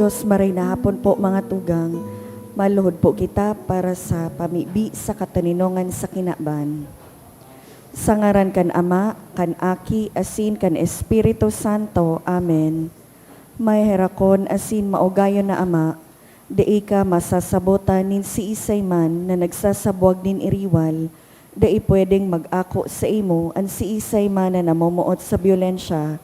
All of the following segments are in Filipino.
Diyos, maray na hapon po mga tugang. Maluhod po kita para sa pamibi sa kataninongan sa kinaban. Sa ngaran kan Ama, kan Aki, asin kan Espiritu Santo. Amen. May herakon asin maugayon na Ama, dai ka masasabotan nin si isay man na nagsasabwag nin iriwal, dai pwedeng mag-ako sa imo an si isay man na namumuot sa biolensya.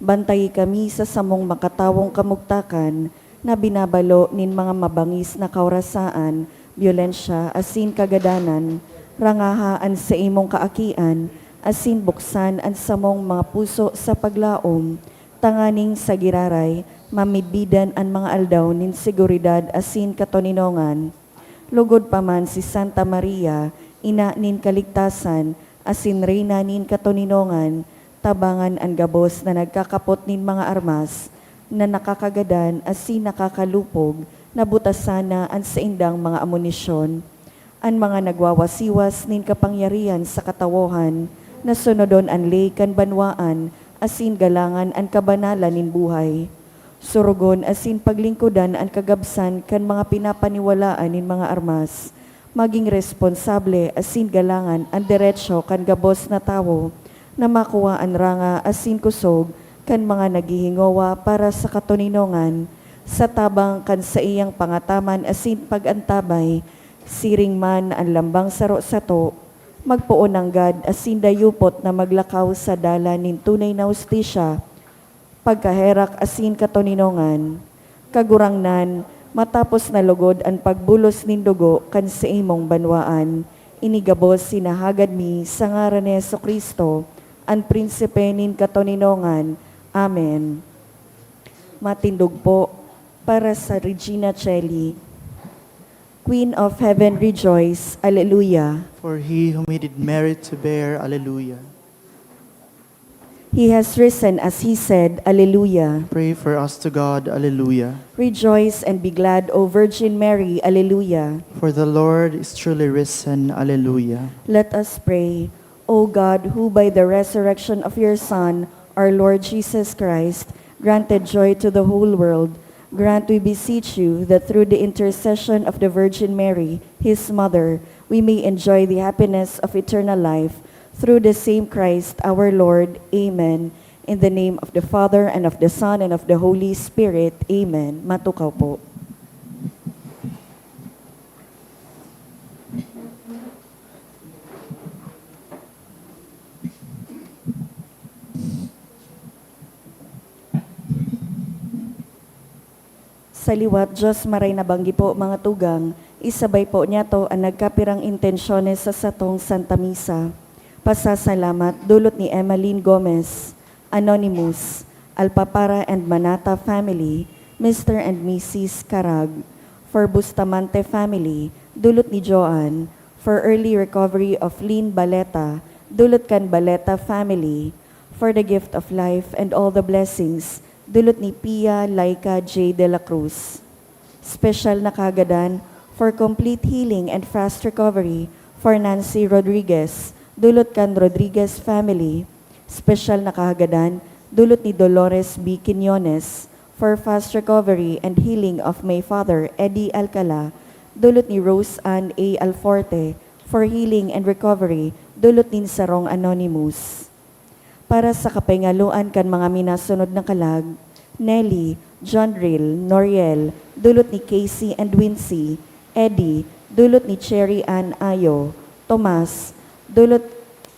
Bantayi kami sa samong makatawong kamugtakan na binabalo nin mga mabangis na kaurasaan, biolensya, asin kagadanan, rangahaan sa imong kaakian, asin buksan ang samong mga puso sa paglaom, tanganing sa giraray, mamibidan ang mga aldaw nin seguridad asin katoninongan. Lugod pa man si Santa Maria, ina nin kaligtasan, asin reyna nin katoninongan, tabangan ang gabos na nagkakapot nin mga armas, na nakakagadan asin nakakalupog, nabutasana ang sa indang mga amunisyon. Ang mga nagwawasiwas nin kapangyarihan sa katawohan, na sunodon ang lay kan banwaan, asin galangan ang kabanalan nin buhay. Surugon asin paglingkudan ang kagabsan kan mga pinapaniwalaan nin mga armas, maging responsable asin galangan ang diretsyo kan gabos na tawo, na makuha ang ranga asin kusog kan mga naghihingowa para sa katoninongan, sa tabang kan sa iyang pangataman asin pagantabay, siring man ang lambang saro sato, magpuon ang gad asin dayupot na maglakaw sa dala nin tunay na hustisya, pagkaherak asin katoninongan, kagurangnan, matapos na lugod ang pagbulos nin dugo kan sa imong banwaan, inigabos sinahagad mi sa ngaran ni Jesucristo, ang prinsipe nin katoninongan. Amen. Matindog po para sa Regina Celli. Queen of Heaven, rejoice. Alleluia. For he whom he did merit to bear, alleluia. He has risen as he said, Alleluia. Pray for us to God, alleluia. Rejoice and be glad, O Virgin Mary, Alleluia. For the Lord is truly risen, alleluia. Let us pray. O God, who by the resurrection of your Son, our Lord Jesus Christ, granted joy to the whole world, grant, we beseech you, that through the intercession of the Virgin Mary, his mother, we may enjoy the happiness of eternal life, through the same Christ our Lord. Amen. In the name of the Father, and of the Son, and of the Holy Spirit. Amen. Matukaw po. Sa liwat, Diyos maray nabanggi po mga tugang, isabay po niya to ang nagkapirang intensyones sa satong Santa Misa. Pasasalamat, dulot ni Emmeline Gomez, Anonymous, Alpapara and Manata family, Mr. and Mrs. Carag, for Bustamante family, dulot ni Joanne, for early recovery of Lynn Baleta, dulot kan Baleta family, for the gift of life and all the blessings, dulot ni Pia Laika J. de la Cruz. Special na kagadan for complete healing and fast recovery for Nancy Rodriguez, dulot kan Rodriguez family. Special na kagadan dulot ni Dolores B. Quinones for fast recovery and healing of my father Eddie Alcala, dulot ni Rose Ann A. Alforte for healing and recovery, dulot ni Sarong Anonymous. Para sa kapengaluan kan mga minasunod na kalag, Nelly, John Rill, Noriel, dulot ni Casey and Wincy, Eddie, dulot ni Cherry Ann Ayo, Tomas, dulot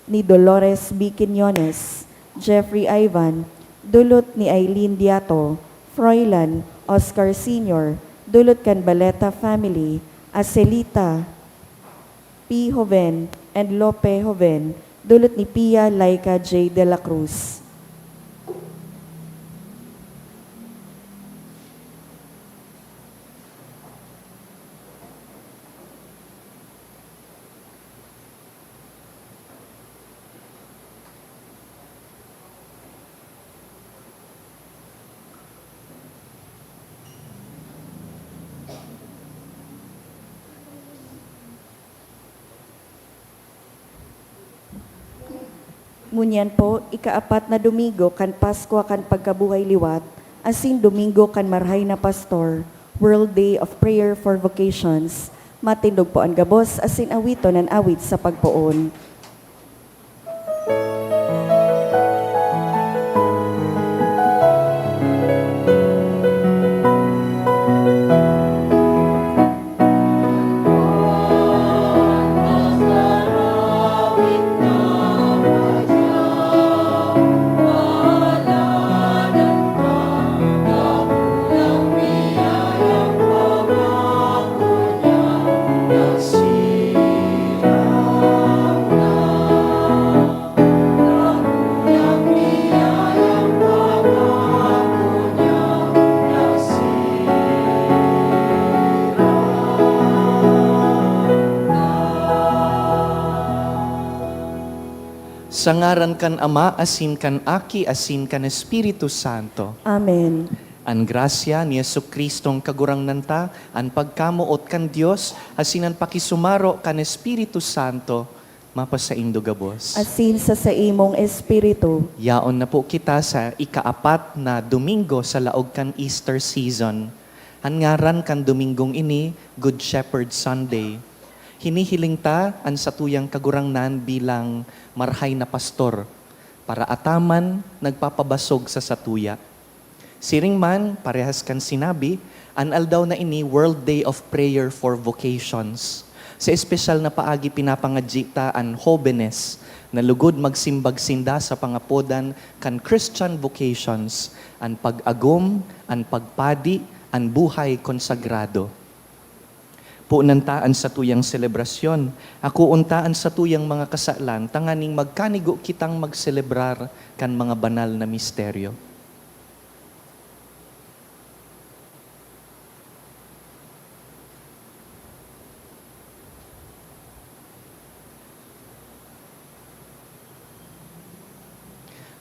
ni Dolores B. Quinones, Jeffrey Ivan, dulot ni Eileen Diato, Froilan, Oscar Sr., dulot kan Baleta family, Acelita, P. Joven, and Lope Joven, dulot ni Pia Laika J. de la Cruz. Ngunyan po, ikaapat na Domingo, kan Pasko kan pagkabuhay liwat, asin Domingo kan Marhay na Pastor, World Day of Prayer for Vocations. Matindog po ang gabos, asin awito ng awit sa pagpoon. Sa ngaran kan Ama, asin kan Aki, asin kan Espiritu Santo. Amen. An grasya ni Jesucristong kagurang nanta, an pagkamuot kan Dios, asin an pakisumaro kan Espiritu Santo, mapasaindo gabos. Asin sa imong espiritu. Yaon na po kita sa ikaapat na Domingo sa laog kan Easter season. An ngaran kan Domingong ini, Good Shepherd Sunday. Hinihiling ta ang satuyang kagurangnan bilang marhay na pastor para ataman nagpapabasog sa satuya. Siring man, parehas kan sinabi, an aldaw na ini World Day of Prayer for Vocations. Sa espesyal na paagi pinapangadji ta an Jóvenes na lugod magsimbag sinda sa pangapodan kan Christian vocations, an pag-agom, an pagpadi, an buhay konsagrado. Puunantaan sa tuyang selebrasyon. Ako untaan sa tuyang mga kasalan, tanganing magkanigo kitang magselebrar kan mga banal na misteryo.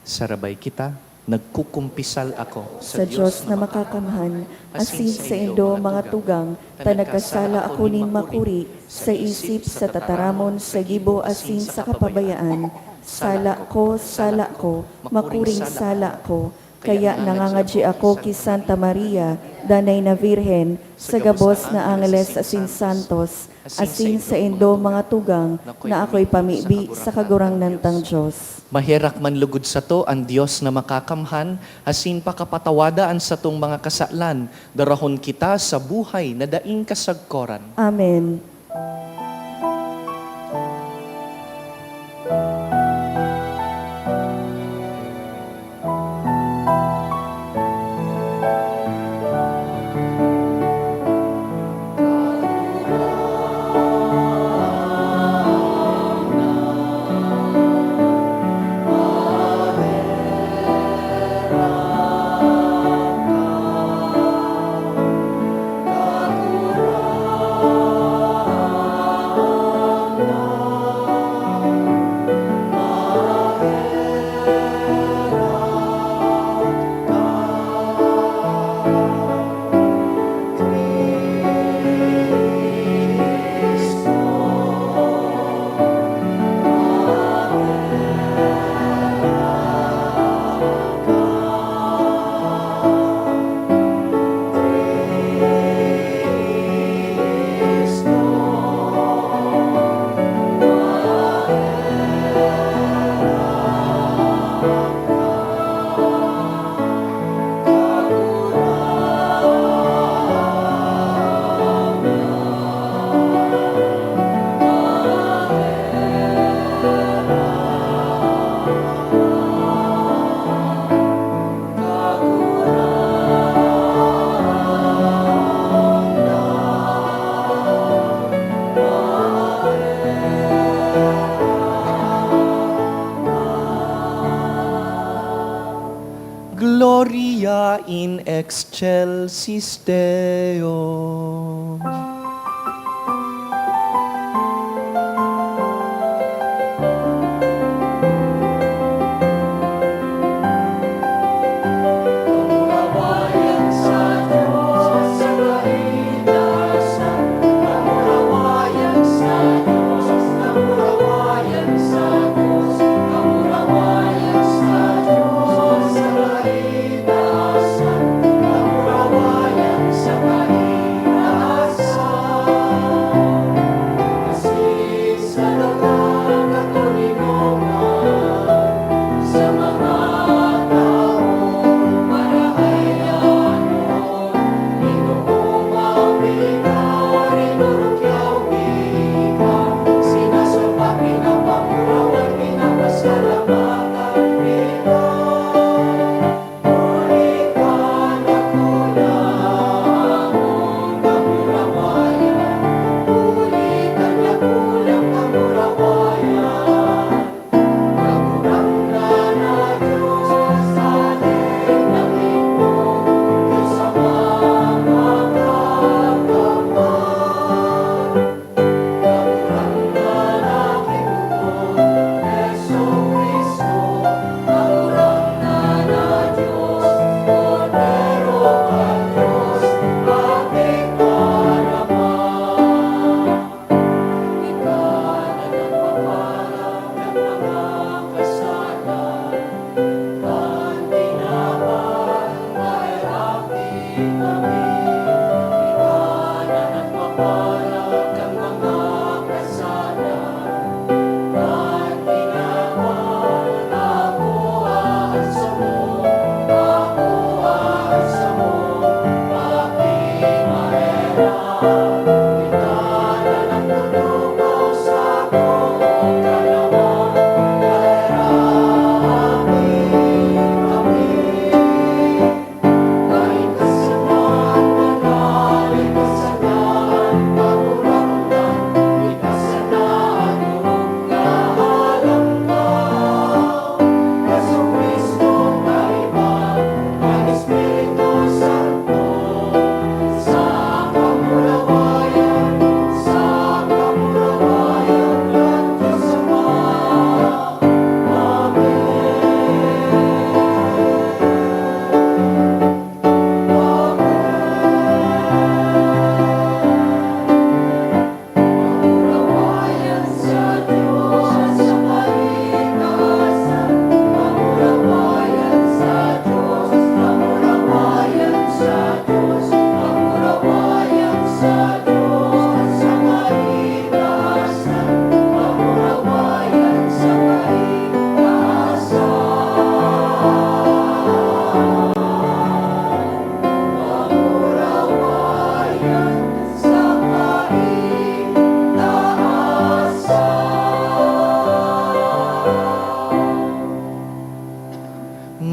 Sarabay kita, nagkukumpisal ako Sa Diyos na makakamhan, asin sa indo mga tugang, tanagkasala ako ning makuri, sa isip, sa tataramon, sa gibo, asin sa kapabayaan. Sala ko, makuring sala ko, kaya nangangadji ako ki Santa Maria, danay na Virhen, sa gabos na Angeles asin Santos, asin sa indo mga tugang, na ako'y pamibi sa kagurang nantang Diyos. Maherak man lugod sa to ang Diyos na makakamhan, asin pakapatawadaan sa tong mga kasalan, darahon kita sa buhay na daing kasagkoran. Amen. Gloria in excelsis Deo.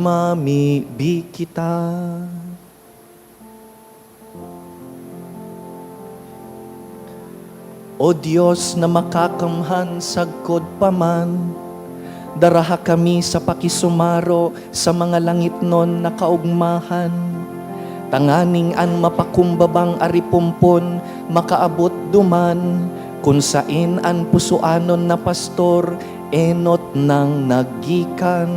Mamibi kita. O Diyos na makakamhan sagkod paman, daraha kami sa pakisumaro sa mga langit non na kaugmahan. Tanganing an mapakumbabang aripumpon, makaabot duman, kung sain an pusuanon na pastor, enot nang naggikan.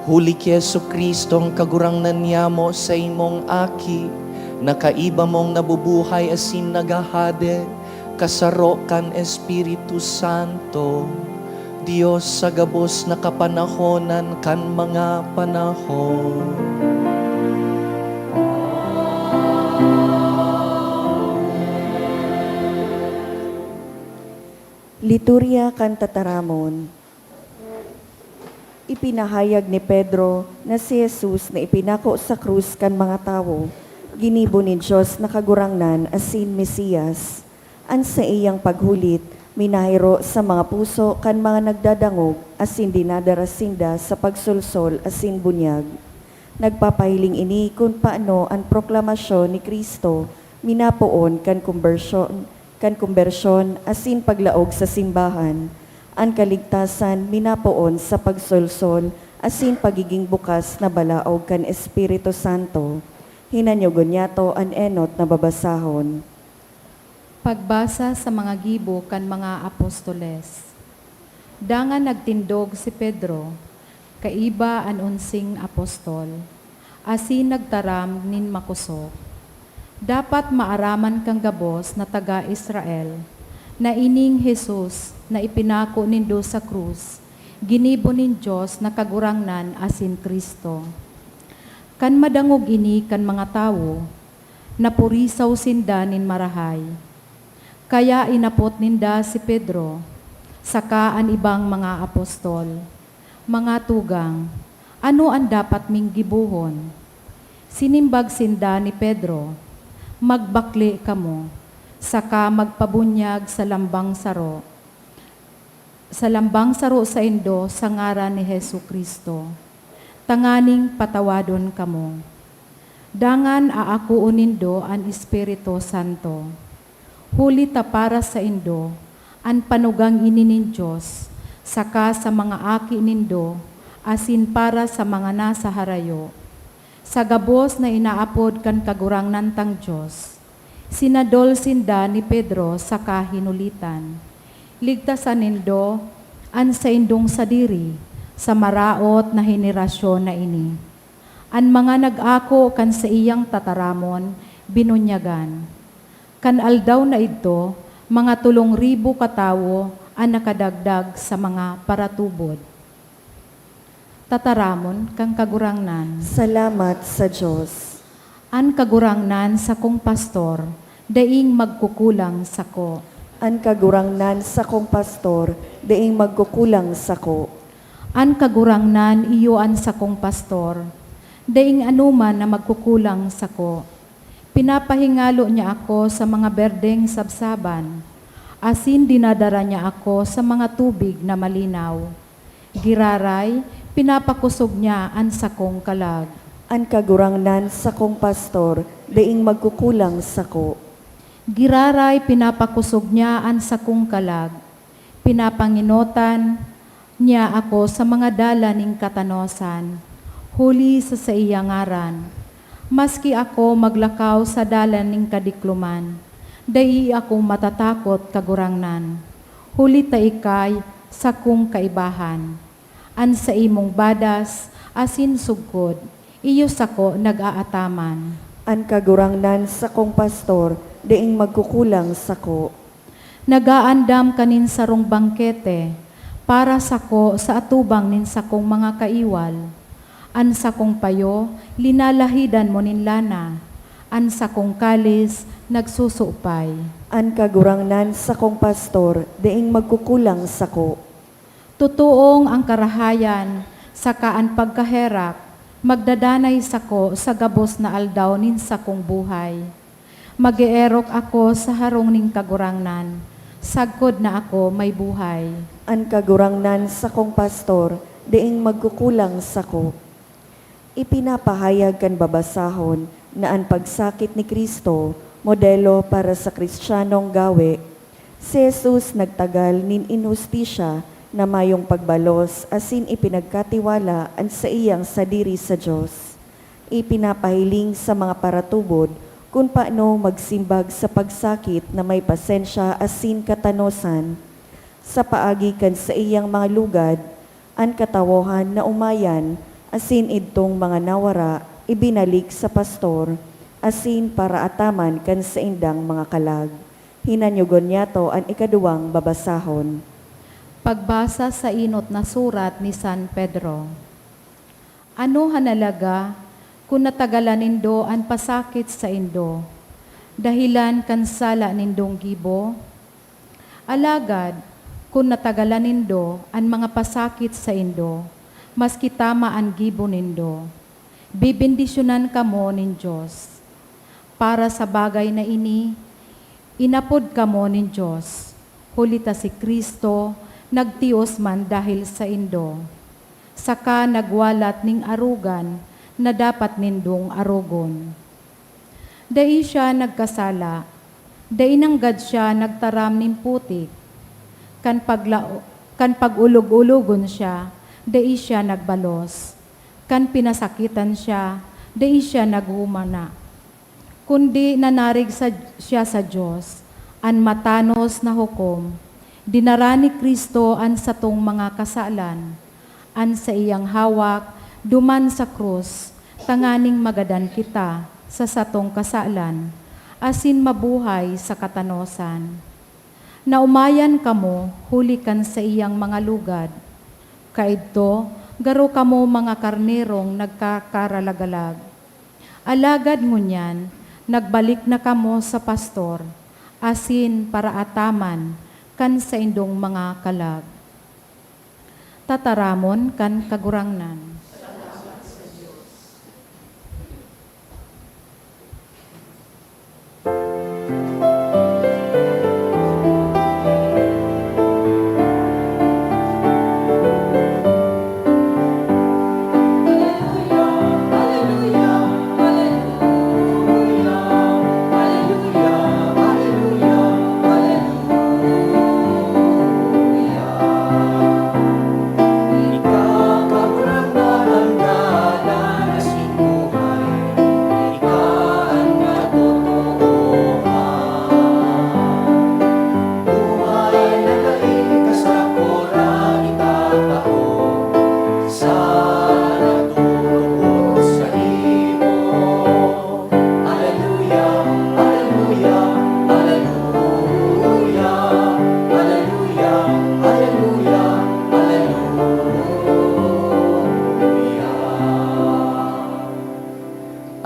Huli ki Yesu Kristong kagurangnan niyamo sa imong aki, nakaiba mong nabubuhay asin nagahade, kasaro kan Espiritu Santo, Diyos sa gabos na kapanahonan kan mga panahon. Liturya kan tataramon. Ipinahayag ni Pedro na si Jesus na ipinako sa krus kan mga tawo, ginibo ni Diyos na kagurangnan asin Mesiyas. An sa iyang paghulit, minahiro sa mga puso kan mga nagdadangog asin dinadarasinda sa pagsulsol asin bunyag. Nagpapahiling ini kung paano ang proklamasyon ni Kristo minapoon kan konbersyon asin paglaog sa simbahan, ang kaligtasan minapoon sa pagsolsol asin pagiging bukas na balaog kan Espiritu Santo. Hinanyogon yato an enot na babasahon. Pagbasa sa mga gibo kan mga apostoles. Dangan nagtindog si Pedro, kaiba an unsing apostol, asin nagtaram nin makusok. Dapat maaraman kang gabos na taga-Israel, na ining Jesus na ipinako nindo sa krus, ginibo nin Diyos na kagurangnan asin Kristo. Kan madangog ini kan mga tawo, napurisaw sinda nin marahay. Kaya inapot ninda si Pedro, saka an ibang mga apostol. Mga tugang, ano ang dapat ming gibuhon? Sinimbag sinda ni Pedro, magbakli kamo, saka magpabunyag sa lambang saro. Sa lambang saro sa indo sa ngaran ni Hesu Kristo. Tanganing patawadon kamo. Dangan aakuon nindo an Espiritu Santo. Huli ta para sa indo, an panugang ini nin Diyos, saka sa mga aki nindo, asin para sa mga nasa harayo. Sa gabos na inaapod kan kagurangnan tang Diyos, sinadol sinda ni Pedro sa kahinulitan. Ligtasan nindo, an sa indong sadiri, sa maraot na henerasyon na ini. An mga nag-ako kan sa iyang tataramon, binunyagan. Kan aldaw na ito, mga 3,000 katawo ang nakadagdag sa mga paratubod. Tataramon kang kagurangnan. Salamat sa Diyos. An kagurangnan sa kong pastor, daing magkukulang sako. An kagurangnan sa kong pastor, daing magkukulang sako. An kagurangnan iyoan sa kong pastor, daing anuman na magkukulang sako. Pinapahingalo niya ako sa mga berdeng sabsaban, asin dinadara niya ako sa mga tubig na malinaw. Giraray, pinapakusog niya an sakong kalag. An kagurangnan sa kong pastor, daing magkukulang sako. Giraray, pinapakusog niya an sakong kalag. Pinapanginotan niya ako sa mga dala ning katanosan, huli sa iyang ngaran. Maski ako maglakaw sa dala ning kadikluman, dai ako matatakot kagurangnan. Huli ta ikay sa kong kaibahan. An sa imong badas, asin sugkod, iyo sako nag-aataman. An kagurangnan sa kong pastor, daing magkukulang sako. Nagaandam kanin sarong bangkete, para sako sa atubang nin sakong mga kaiwal. An sakong payo, linalahidan mo nin lana. An sakong kalis, nagsusupay. An kagurangnan sa kong pastor, daing magkukulang sako. Tutuong ang karahayan, sakaan pagkaherak, magdadanay sako sa gabos na aldaw nin sakong buhay. Mag-eerok ako sa harong ning kagurangnan, sagkod na ako may buhay. An kagurangnan sa kong pastor, daing magkukulang sako. Ipinapahayag kan babasahon na an pagsakit ni Kristo, modelo para sa Kristiyanong gawe. Si Jesus nagtagal nin inhustisya na mayong pagbalos asin ipinagkatiwala an sa iyang sadiri sa Diyos. Ipinapahiling sa mga paratubod kung paano magsimbag sa pagsakit na may pasensya asin katanosan. Sa paagi kan sa iyang mga lugad, an katawohan na umayan, asin idtong mga nawara, ibinalik sa pastor, asin para ataman kan sa indang mga kalag. Hinanyugon niya to an ikaduwang babasahon. Pagbasa sa inot na surat ni San Pedro. Ano hanalaga kung natagalan nindo an pasakit sa indo, dahilan kansala nindong gibo? Alagad, kung natagalan nindo an mga pasakit sa indo, maski tama ang gibo nindo, bibindisyonan kamo nin Diyos. Para sa bagay na ini, inapod kamo nin Diyos, hulita si Kristo, nagtios man dahil sa indo. Saka nagwalat ning arugan na dapat nindong arugon. Dai siya nagkasala, dai nanggad siya nagtaram nin putik. Kan pag-ulog-ulogon siya, dai siya nagbalos. Kan pinasakitan siya, dai siya naghumana. Kundi nanarig siya sa Diyos, an matanos na hukom. Dinara ni Kristo an satong mga kasalan, an sa iyang hawak, duman sa krus, tanganing magadan kita sa satong kasalan, asin mabuhay sa katanosan. Naumayan kamo, hulikan sa iyang mga lugad. Kaidto, garo kamo mga karnerong nagkakaralagalag. Alagad ngunyan, nagbalik na kamo sa pastor, asin para ataman, kan sa indong mga kalag. Tataramon kan kagurangnan.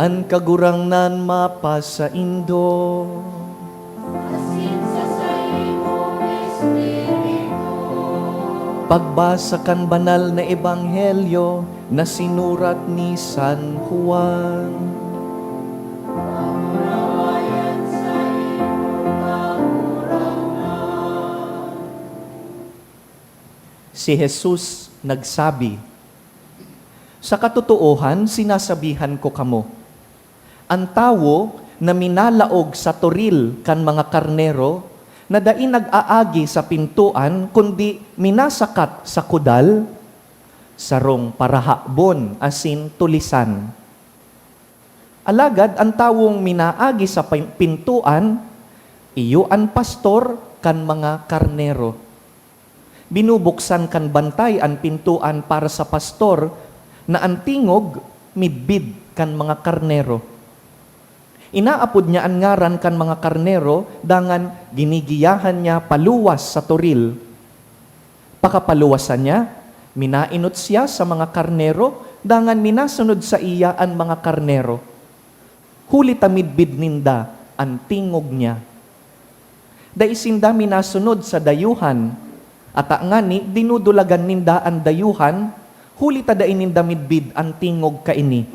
An kagurangnan mapa sa indo, Pagbasa kan banal na ebanghelyo na sinurat ni San Juan. Si Jesus nagsabi, "Sa katotohan, sinasabihan ko kamo, ang tawo na minalaog sa toril kan mga karnero, na dai nag-aagi sa pintuan, kundi minasakat sa kudal, sarong parahabon asin tulisan. Alagad ang tawong minaagi sa pintuan, iyo ang pastor kan mga karnero. Binubuksan kan bantay ang pintuan para sa pastor, na ang tingog midbid kan mga karnero. Inaapod niya ang ngaran kan mga karnero, dangan ginigiyahan niya paluwas sa toril. Pakapaluwasan niya, minainot siya sa mga karnero, dangan minasunod sa iya ang mga karnero. Huli tamidbid ninda ang tingog niya. Daisinda minasunod sa dayuhan, at ngani dinudulagan ninda ang dayuhan, huli tadain ninda midbid ang tingog kaini.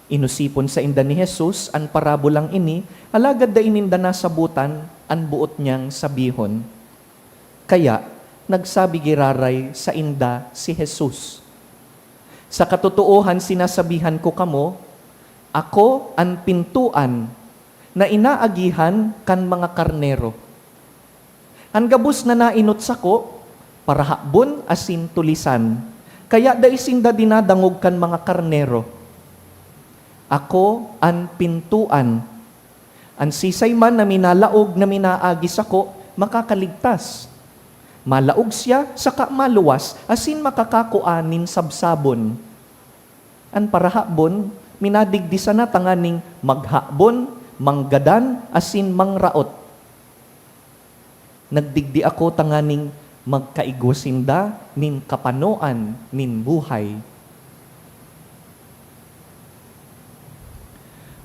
Inusipon sa inda ni Jesus ang parabolang ini, alagad da ininda nasabutan ang buot niyang sabihon. Kaya, nagsabi giraray sa inda si Jesus, "Sa katotohan sinasabihan ko kamo, ako ang pintuan na inaagihan kan mga karnero. Ang gabus na nainot sako, parahabon asin tulisan, kaya da isinda dinadangog kan mga karnero. Ako ang pintuan. Ang sisay man na minalaog na minaagis ako, makakaligtas. Malaog siya, saka maluwas, asin makakakuanin sabsabon. Ang parahabon, minadigdisa na tanganing maghabon, manggadan, asin mangraot. Nagdigdi ako tanganing magkaigwasinda nin kapanoan nin buhay.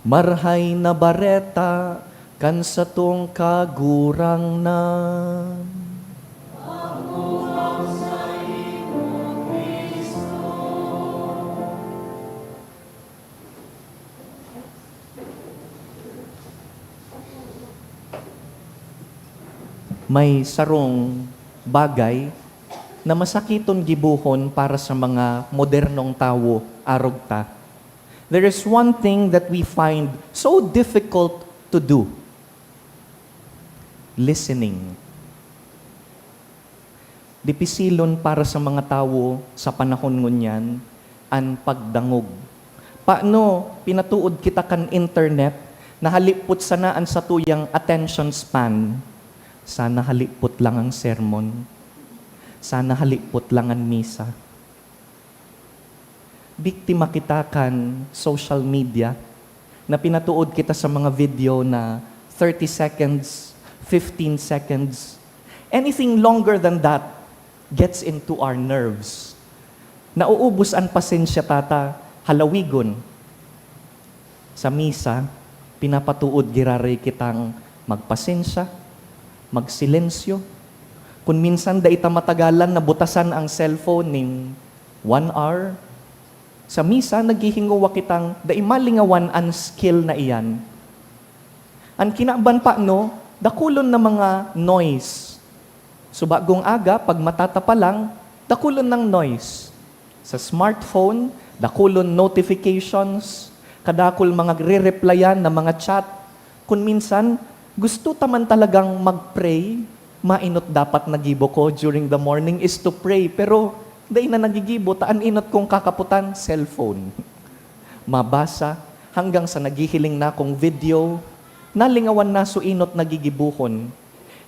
Marhay na bareta kan sa tong kagurang na. May sarong bagay na masakiton gibuhon para sa mga modernong tawo arog ta. There is one thing that we find so difficult to do. Listening. Dipisilon para sa mga tawo sa panahon ngunyan ang pagdangog. Paano pinatuod kita kan internet, nahalipot sanaan sa tuyang attention span. Sana halipot lang ang sermon. Sana halipot lang ang misa. Biktima kita kan social media na pinatuod kita sa mga video na 30 seconds, 15 seconds. Anything longer than that gets into our nerves. Nauubos ang pasensya tata, halawigon. Sa misa, pinapatuod giraray kitang magpasensya, magsilensyo. Kung minsan da ita matagalan na butasan ang cellphone ning 1 hour, sa misa, naghihinguwa kitang daimalingawan ang skill na iyan. Ang kinaban pa, no, dakulon na mga noise. Subagong aga, pag matatapa lang, dakulon ng noise. Sa smartphone, dakulon notifications, kadakol mga re-replyan na mga chat. Kung minsan, gusto taman talagang mag-pray, mainot dapat nagibo ko during the morning is to pray, pero dahil na nagigibo, taan inot kong kakaputan, cellphone. Mabasa, hanggang sa naghihiling na kong video, nalingawan na so inot nagigibuhon.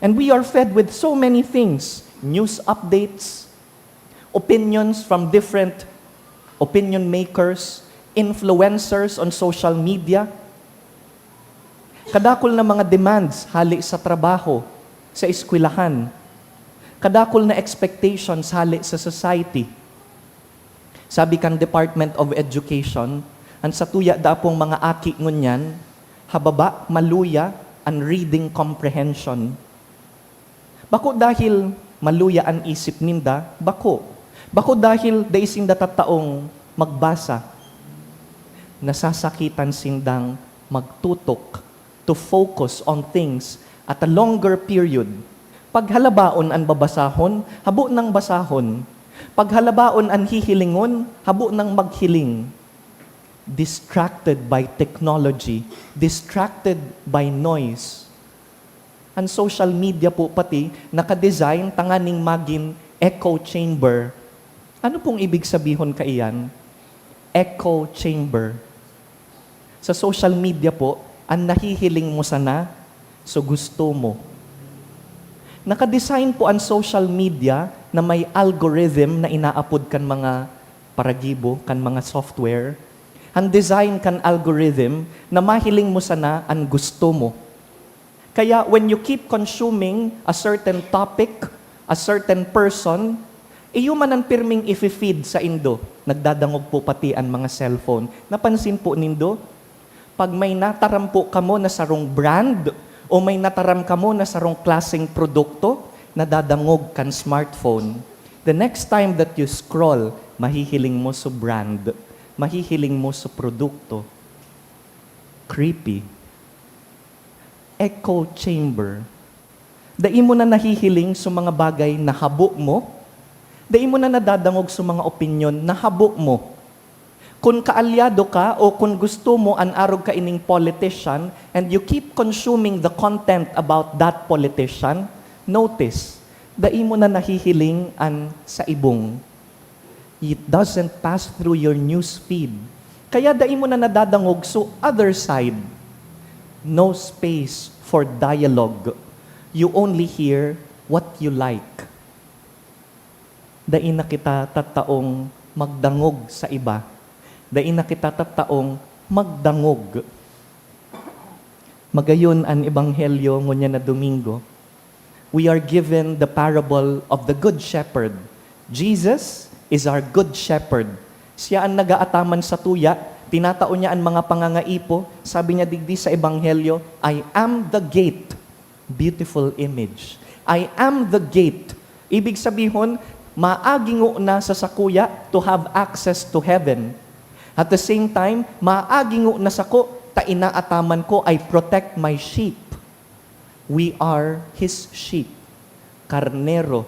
And we are fed with so many things, news updates, opinions from different opinion makers, influencers on social media. Kadakol na mga demands hali sa trabaho, sa eskwelahan, kadakol na expectations hali sa society. Sabi kan Department of Education, ang satuya dapong mga aki ngunyan, hababa, maluya, ang reading comprehension. Bako dahil maluya ang isip ninda, bako. Bako dahil daisinda taong magbasa, nasasakitan sindang magtutok to focus on things at a longer period. Paghalabaon ang babasahon, habo ng basahon. Paghalabaon ang hihilingon, habo ng maghiling. Distracted by technology, distracted by noise. Ang social media po pati, nakadesign tanganing maging echo chamber. Ano pong ibig sabihin kaiyan? Echo chamber. Sa social media po, ang nahihiling mo sana, so gusto mo. Nakadesign po ang social media na may algorithm na inaapod kan mga paragibo, kan mga software. Ang design kan algorithm na mahiling mo sana ang gusto mo. Kaya when you keep consuming a certain topic, a certain person, iyo man ang pirming i-feed sa indo. Nagdadangog po pati ang mga cellphone. Napansin po nindo? Pag may nataram po kamo na sarong brand o may nataram kamo na sarong klaseng produkto, nadadangog kan smartphone. The next time that you scroll, mahihiling mo sa brand, mahihiling mo sa produkto. Creepy. Echo chamber. Dai mo na nahihiling sa mga bagay na habo mo, dai mo na nadadangog sa mga opinyon na habo mo. Kung kaalyado ka o kung gusto mo an arog ka ining politician and you keep consuming the content about that politician, notice, dai mo na nahihiling an sa ibong. It doesn't pass through your news feed. Kaya dai mo na nadadangog so other side. No space for dialogue. You only hear what you like. Dai na kita tataong magdangog sa iba. Dai na kita tataong magdangog. Magayon ang ebanghelyo ngunya na Domingo. We are given the parable of the Good Shepherd. Jesus is our Good Shepherd. Siya ang nagaataman sa tuya, tinatao niya ang mga pangangaipo. Sabi niya digdi sa ebanghelyo, I am the gate. Beautiful image. I am the gate. Ibig sabihin, maagingo na sa sakuya to have access to heaven. At the same time, maagingo na sako, ta inaataman ko, I protect my sheep. We are His sheep. Karnero.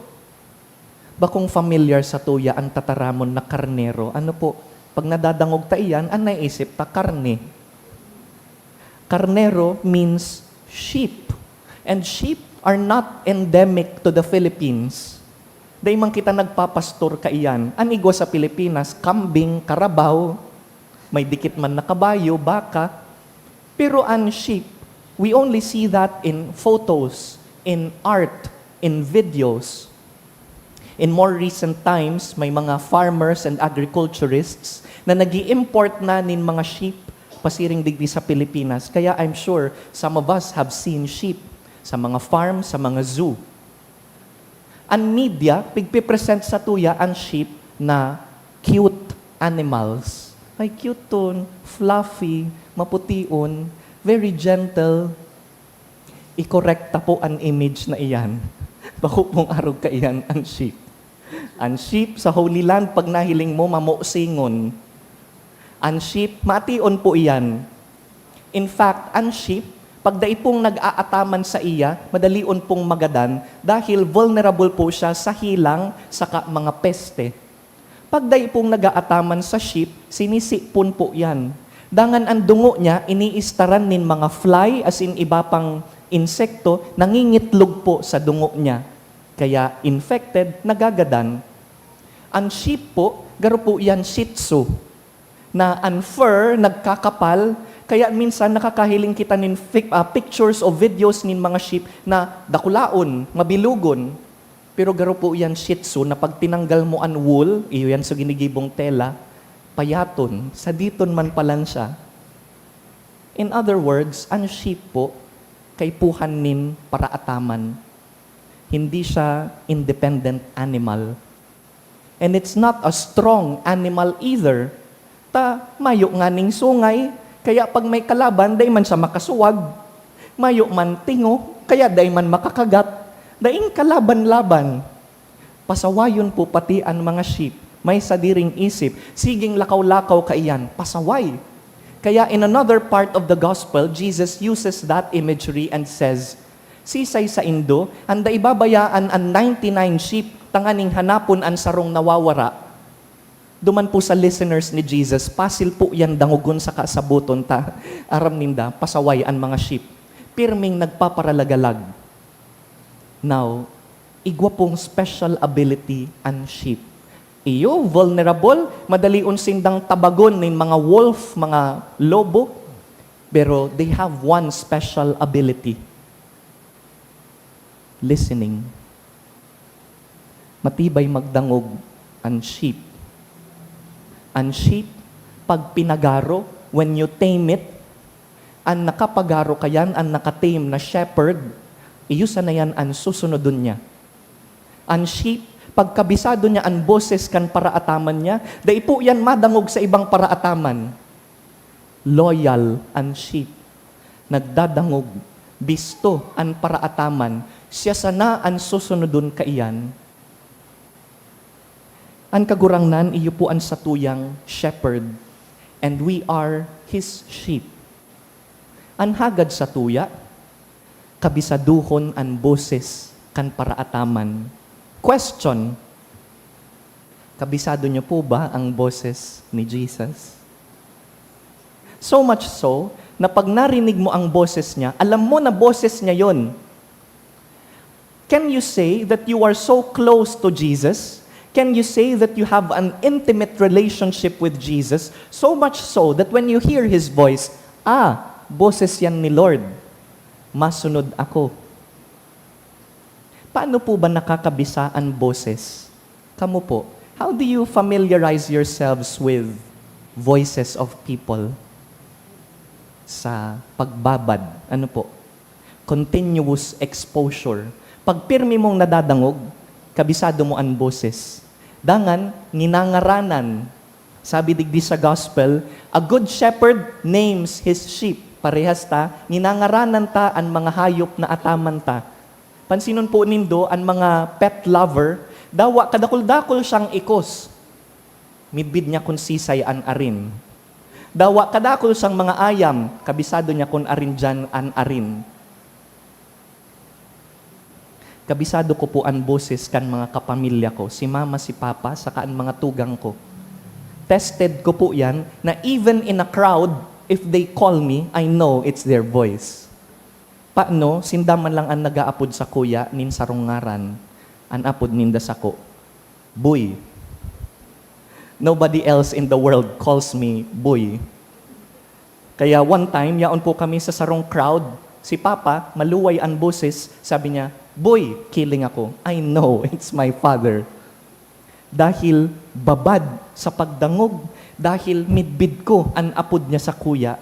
Bakong familiar sa tuya ang tataramon na karnero? Ano po? Pag nadadangog ta iyan, ang naisip ta karne. Karnero means sheep. And sheep are not endemic to the Philippines. Dahil man kita nagpapastor ka iyan, anigo sa Pilipinas, kambing, karabaw, may dikit man na kabayo, baka. Pero ang sheep, we only see that in photos, in art, in videos. In more recent times, may mga farmers and agriculturists na nag-i-import na nin mga sheep pasiring digdi sa Pilipinas. Kaya I'm sure some of us have seen sheep sa mga farm, sa mga zoo. Ang media, pigpipresent sa tuya ang sheep na cute animals. Ay, cute ton, fluffy, maputiun, very gentle. I-correcta po ang image na iyan. Bako pong arog ka iyan ang sheep. Ang sheep sa Holy Land, pag nahiling mo, mamusingon. Ang sheep, mation po iyan. In fact, ang sheep, pag daipong nag-aataman sa iya, madalion pong magadan dahil vulnerable po siya sa hilang sa mga peste. Pag daipong nag-aataman sa sheep, sinisipon po yan. Dangan ang dungo niya, iniistaran nin mga fly, as in iba pang insekto, nangingitlog po sa dungo niya. Kaya infected, nagagadan. Ang sheep po, garo po yan shih tzu, na ang fur, nagkakapal, kaya minsan nakakahiling kita nin pictures o videos nin mga sheep na dakulaon, mabilugon. Pero garo po yan shih tzu na pag tinanggal mo ang wool, iyo yan sa ginigibong tela, payaton, sa diton man palan siya. In other words, ang sheep po, kay puhan nin para ataman. Hindi siya independent animal. And it's not a strong animal either. Ta, mayo nga ning sungay, kaya pag may kalaban, day man siya makasuwag. Mayo man tingo, kaya day man makakagat. Daing kalaban-laban. Pasawayon po pati ang mga sheep. May sadiring isip, siging lakaw-lakaw kaiyan, pasaway. Kaya in another part of the gospel, Jesus uses that imagery and says, sisay sa Indo, anda ibabayaan ang 99 sheep, tanganing hanapon ang sarong nawawara. Duman po sa listeners ni Jesus, pasil po yan dangugon sa kasabuton ta, aram ninda, pasaway ang mga sheep. Pirming nagpaparalagalag. Now, igwa pong special ability ang sheep. Iyo, vulnerable, madali unsindang tabagon ng mga wolf, mga lobo, pero they have one special ability. Listening. Matibay magdangog ang sheep. Ang sheep, pag pinagaro, when you tame it, ang nakapagaro kayan, ang nakatame na shepherd, iyo sana yan ang susunodun niya. Ang sheep, pagkabisado niya ang boses kan paraataman niya, dai po yan madangog sa ibang paraataman. Loyal ang sheep. Nagdadangog. Bisto ang paraataman. Siya sana ang susunodun kaiyan. Ang kagurangnan, iyo po ang satuyang shepherd, and we are his sheep. Ang hagad sa tuya, kabisaduhon ang boses kan paraataman. Question, kabisado niyo po ba ang boses ni Jesus? So much so, na pag narinig mo ang boses niya, alam mo na boses niya yon. Can you say that you are so close to Jesus? Can you say that you have an intimate relationship with Jesus? So much so that when you hear His voice, boses yan ni Lord, masunod ako. Paano po ba nakakabisa ang boses? Kamu po, how do you familiarize yourselves with voices of people? Sa pagbabad, ano po? Continuous exposure. Pag pirmi mong nadadangog, kabisado mo ang boses. Dangan, nginangaranan. Sabi digdi sa gospel, a good shepherd names his sheep. Parehas ta, nginangaranan ta ang mga hayop na ataman ta. Pansinon po nindo, ang mga pet lover, dawa kadakul-dakul siyang ikos. Midbid niya kung sisay an arin. Dawa kadakul siyang mga ayam, kabisado niya kung arin dyan an arin. Kabisado ko po ang boses kan mga kapamilya ko, si mama, si papa, saka ang mga tugang ko. Tested ko po yan, na even in a crowd, if they call me, I know it's their voice. Paano, sindaman lang ang nag-aapod sa kuya, nin sarungaran, ang apod ninda sako. Boy. Nobody else in the world calls me boy. Kaya one time, yaon po kami sa sarong crowd, si Papa, maluway ang boses, sabi niya, boy, killing ako. I know, it's my father. Dahil babad sa pagdangog, dahil midbid ko ang apod niya sa kuya.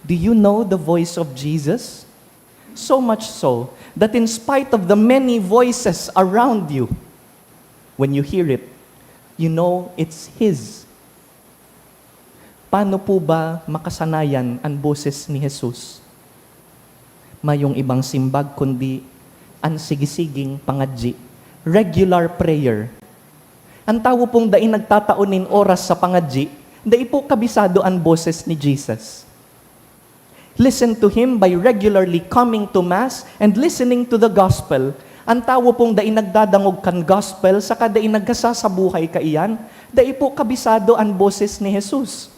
Do you know the voice of Jesus? So much so that in spite of the many voices around you, when you hear it, you know it's His. Paano po ba makasanayan ang boses ni Jesus? Mayong ibang simbag kundi ang sigisiging pangadji. Regular prayer. Ang tawo pong dai nagtataonin oras sa pangadji, dai po kabisado ang boses ni Jesus. Listen to Him by regularly coming to Mass and listening to the Gospel. Ang tawo pong dai nagdadangog kan Gospel, saka dai nagkasasabuhay kaiyan, dai po kabisado ang boses ni Jesus.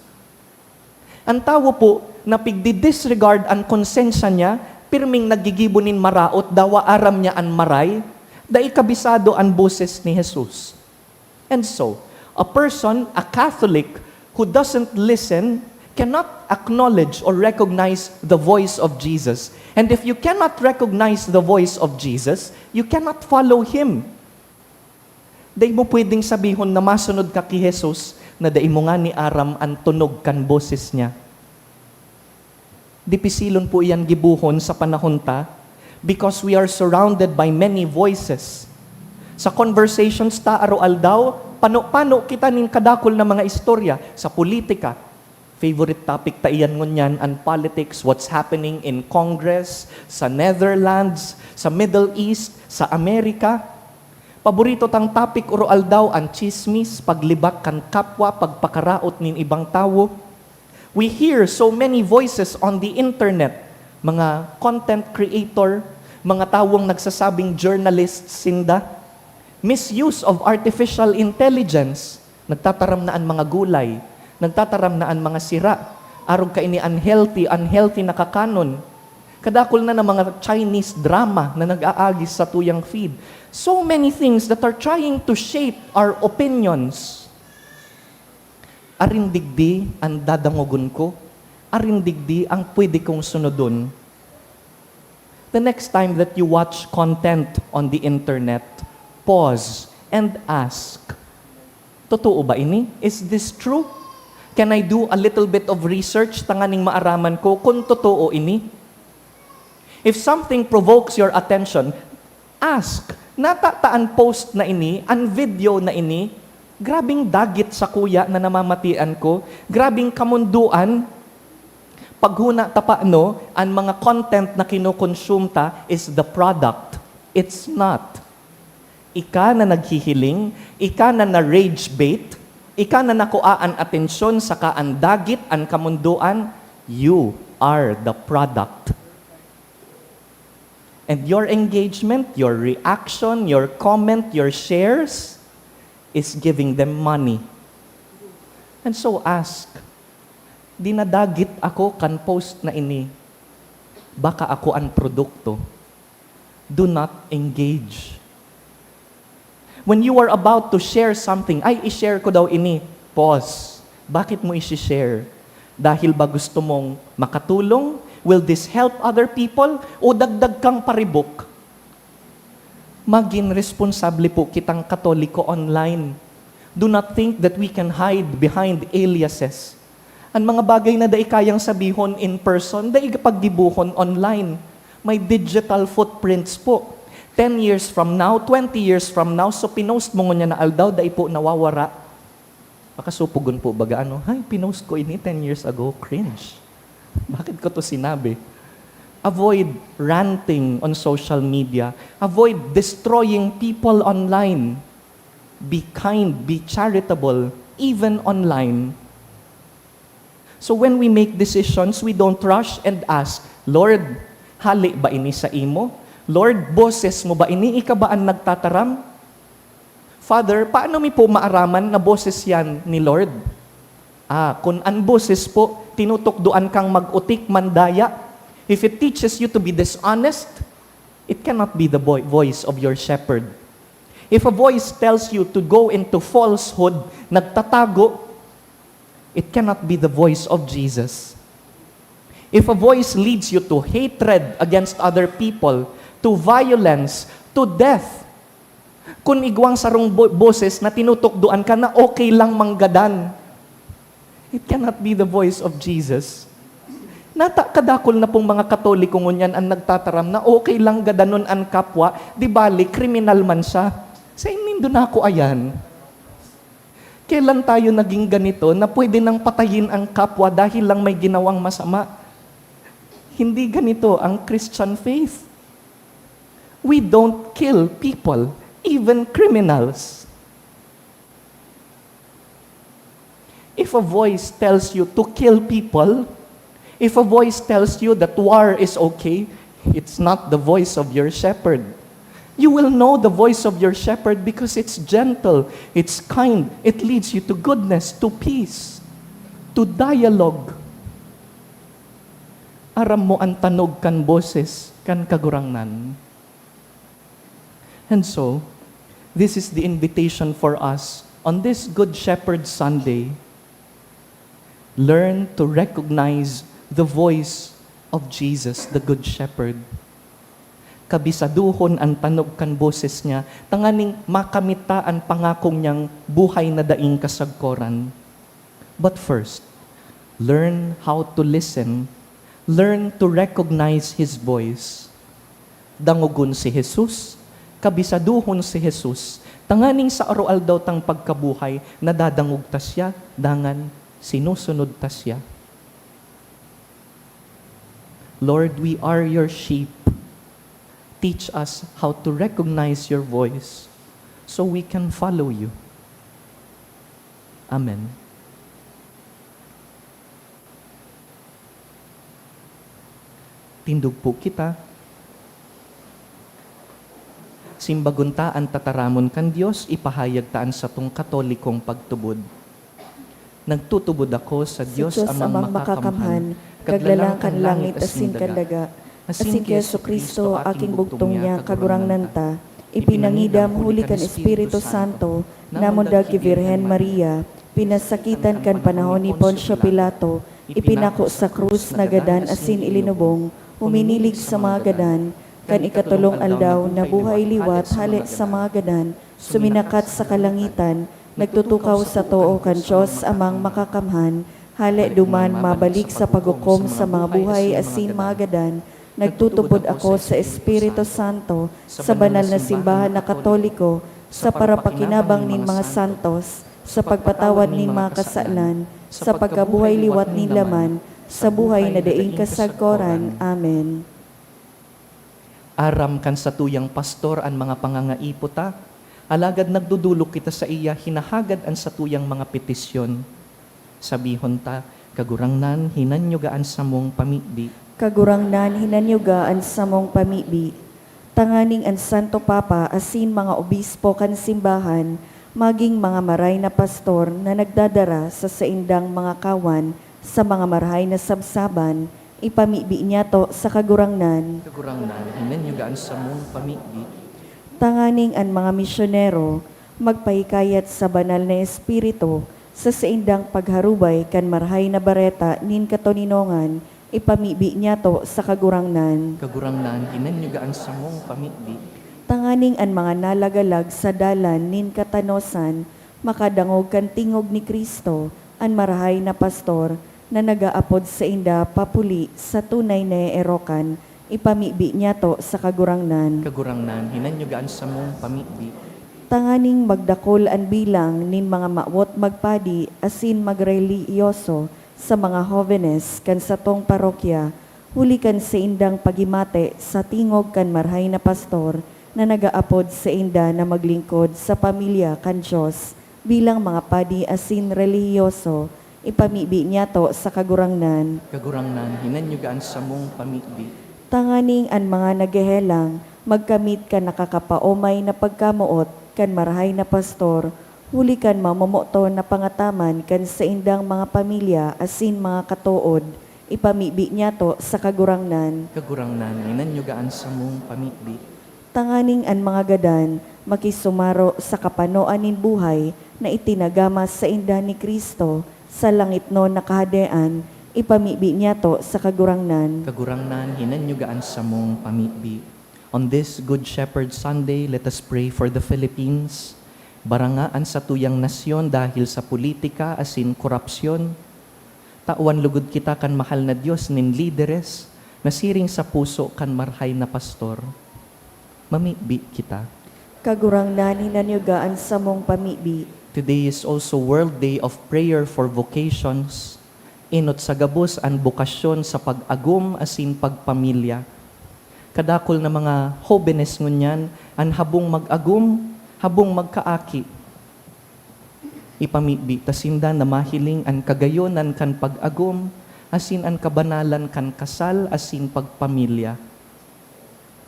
Ang tawo po na pigdi-disregard ang konsensya niya, pirming nagigibunin maraot, dawa aram niya ang maray, dai kabisado ang boses ni Jesus. And so, a person, a Catholic, who doesn't listen, cannot acknowledge or recognize the voice of Jesus. And if you cannot recognize the voice of Jesus, you cannot follow Him. Dai mo pwedeng sabihon na masunod ka kay Jesus, na dai mo nga ni aram ang tunog kan boses niya. Dipisilon po iyan gibuhon sa panahon ta, because we are surrounded by many voices. Sa conversations ta araw-aldaw, pano kita nin kadakol na mga istorya sa politika. Favorite topic ta iyan ngunyan ang politics, what's happening in Congress, sa Netherlands, sa Middle East, sa Amerika. Paborito tang topic oral daw ang chismis, paglibak kan kapwa, pagpakaraot nin ibang tao. We hear so many voices on the internet, mga content creator, mga tawong nagsasabing journalists sinda, misuse of artificial intelligence, nagtataramnaan mga gulay, nagtataramnaan mga sira, arog ka ini unhealthy na kakanon. Kadakol na ng mga Chinese drama na nag-aagis sa tuyang feed. So many things that are trying to shape our opinions. Arindigdi ang dadangogon ko. Arindigdi ang pwede kong sunodon. The next time that you watch content on the internet, pause and ask, totoo ba ini? Is this true? Can I do a little bit of research tanganing maaraman ko kung totoo ini? If something provokes your attention, ask, natataan post na ini, an video na ini, grabing dagit sa kuya na namamatian ko, grabing kamunduan, paghuna tapano, ang mga content na kinukonsume ta is the product. It's not. Ika na naghihiling, ika na na-rage bait, ika na nakuaan atensyon sa kaan dagit, ang kamunduan, you are the product. And your engagement, your reaction, your comment, your shares is giving them money. And so ask, dinadagit ako kan post na ini, baka ako ang produkto. Do not engage. When you are about to share something, ay, i-share ko daw ini, pause. Bakit mo i-share? Dahil ba gusto mong makatulong? Will this help other people? O dagdag kang paribok? Maging responsable po kitang Katoliko online. Do not think that we can hide behind aliases. Ang mga bagay na daig kayang sabihon in person, daig pagdibuhon online. May digital footprints po. 10 years from now, 20 years from now, so pinost mo nga na aldaw, daig po nawawara. Makasupugon po baga ano, ay, pinost ko ini 10 years ago, cringe. Bakit ko to sinabi? Avoid ranting on social media. Avoid destroying people online. Be kind, be charitable, even online. So when we make decisions, we don't rush and ask, Lord, hali ba ini sa imo? Lord, boses mo ba ini? Ika ba ang nagtataram? Father, paano mi po maaraman na boses yan ni Lord? Kung ang boses po, tinutukduan kang mag-utik, mandaya. If it teaches you to be dishonest, it cannot be the voice of your shepherd. If a voice tells you to go into falsehood, nagtatago, it cannot be the voice of Jesus. If a voice leads you to hatred against other people, to violence, to death, kung igwang sarong boses na tinutukduan ka na okay lang manggadan, it cannot be the voice of Jesus. Kadakol na pong mga Katoliko ngunyan ang nagtataram na okay lang gadanon ang kapwa, di bali, kriminal man siya. Sa inindo na ako ayan. Kailan tayo naging ganito na pwede nang patayin ang kapwa dahil lang may ginawang masama? Hindi ganito ang Christian faith. We don't kill people, even criminals. If a voice tells you to kill people, if a voice tells you that war is okay, it's not the voice of your shepherd. You will know the voice of your shepherd because it's gentle, it's kind, it leads you to goodness, to peace, to dialogue. Aram mo ang tanog kan boses, kan kagurangnan. And so, this is the invitation for us on this Good Shepherd Sunday. Learn to recognize the voice of Jesus, the Good Shepherd. Kabisaduhon ang tanog kan boses niya, tanganing makamita ang pangakong niyang buhay na daing kasagkoran. But first, learn how to listen. Learn to recognize His voice. Dangugon si Jesus, kabisaduhon si Jesus, tanganing sa aroal daw tang pagkabuhay, nadadangog ta siya, dangan sinusunod ta siya. Lord, we are your sheep. Teach us how to recognize your voice. so we can follow you. Amen. Tindog po kita. Simbaguntaan tataramon kan Diyos, ipahayag taan sa tong katolikong pagtubod. Nagtutubod ako sa Diyos amang makakamhan, kaglalang kan langit asin kandaga, asin kay Yesu Kristo aking bugtong niya, kagurang nanta, ipinangidam huli kan Espiritu Santo, namundag ki Virhen Maria, pinasakitan kan panahon ni Poncio Pilato, ipinako sa krus na gadan asin ilinubong, huminilig sa mga gadan, kan ikatulong aldaw na buhay liwat hali sa mga gadan, suminakat sa kalangitan, nagtutukaw sa too kan Diyos amang makakamhan, hali duman mabalik sa paghukom sa mga buhay asin mga gadan, nagtutubod ako sa Espiritu Santo, sa banal na simbahan na Katoliko, sa parapakinabang nin mga santos, sa pagpatawad nin mga kasalan, sa pagkabuhay liwat nin laman, sa buhay na daing kasagkoran. Amen. Aram kan sa tuyang pastor an mga pangangaipota, alagad nagdudulok kita sa iya, hinahagad an sa tuyang mga petisyon. Sabihon ta, kagurangnan, hinanyugaan sa mong pamibi. Kagurangnan hinanyugaan sa mong pamibi. Tanganing ang Santo Papa asin mga obispo kan simbahan, maging mga maray na pastor na nagdadara sa saindang mga kawan sa mga marahay na sabsaban, ipamibi niya to sa kagurangnan. Kagurangnan, hinanyugaan sa mong pamibi. Tanganing ang mga misyonero, magpahikayat sa banal na espiritu, sa saindang pagharubay kan marahay na bareta nin katoninongan, ipamibi niya to sa kagurangnan. Kagurangnan, hinanyugaan sa mong pamibi. Tanganing ang mga nalagalag sa dalan nin katanosan, makadangog kan tingog ni Kristo, ang marahay na pastor, na nagaapod sa inda papuli sa tunay na erokan, ipamibi niya to sa kagurangnan. Kagurangnan, hinanyugaan sa mong pamibi. Tanganing magdakol ang bilang nin mga mawot magpadi asin magreliyoso sa mga hovenes kan sa tong parokya, huli kan sa indang pagimate sa tingog kan marhay na pastor na nagaapod sa inda na maglingkod sa pamilya kan Diyos bilang mga padi asin relihiyoso, ipamibi niya to sa kagurangnan. Kagurangnan, hinanyugaan sa mong pamibi. Tanganing ang mga naghehelang, magkamit ka nakakapaomay na pagkamuot, kan marahay na pastor, huli kan mamomoto na pangataman kan sa indang mga pamilya asin mga katuod, ipamibi niya to sa kagurangnan. Kagurangnan, hinanyugaan sa mong pamibi. Tanganing ang mga gadan, makisumaro sa kapanoan nin buhay na itinagama sa inda ni Kristo, sa langit no nakahadean, ipamibi niya to sa kagurangnan. Kagurangnan, hinanyugaan sa mong pamibi. On this Good Shepherd Sunday, let us pray for the Philippines. Barangaan sa tuyang nasyon dahil sa politika asin korupsyon. Tawan lugod kita kan mahal na Diyos nin lideres, nasiring sa puso kan marhay na pastor. Mamibi kita. Kagurangnan hinanyugaan sa mong pamibi. Today is also World Day of Prayer for Vocations. Inot sa gabos ang bukasyon sa pag-agum asin pagpamilya. Kadakol na mga hobenes ngunyan, ang habong mag-agum, habong magkaaki. Ipamibi tasinda na mahiling ang kagayonan kan pag-agum, asin ang kabanalan kan kasal, asin pagpamilya.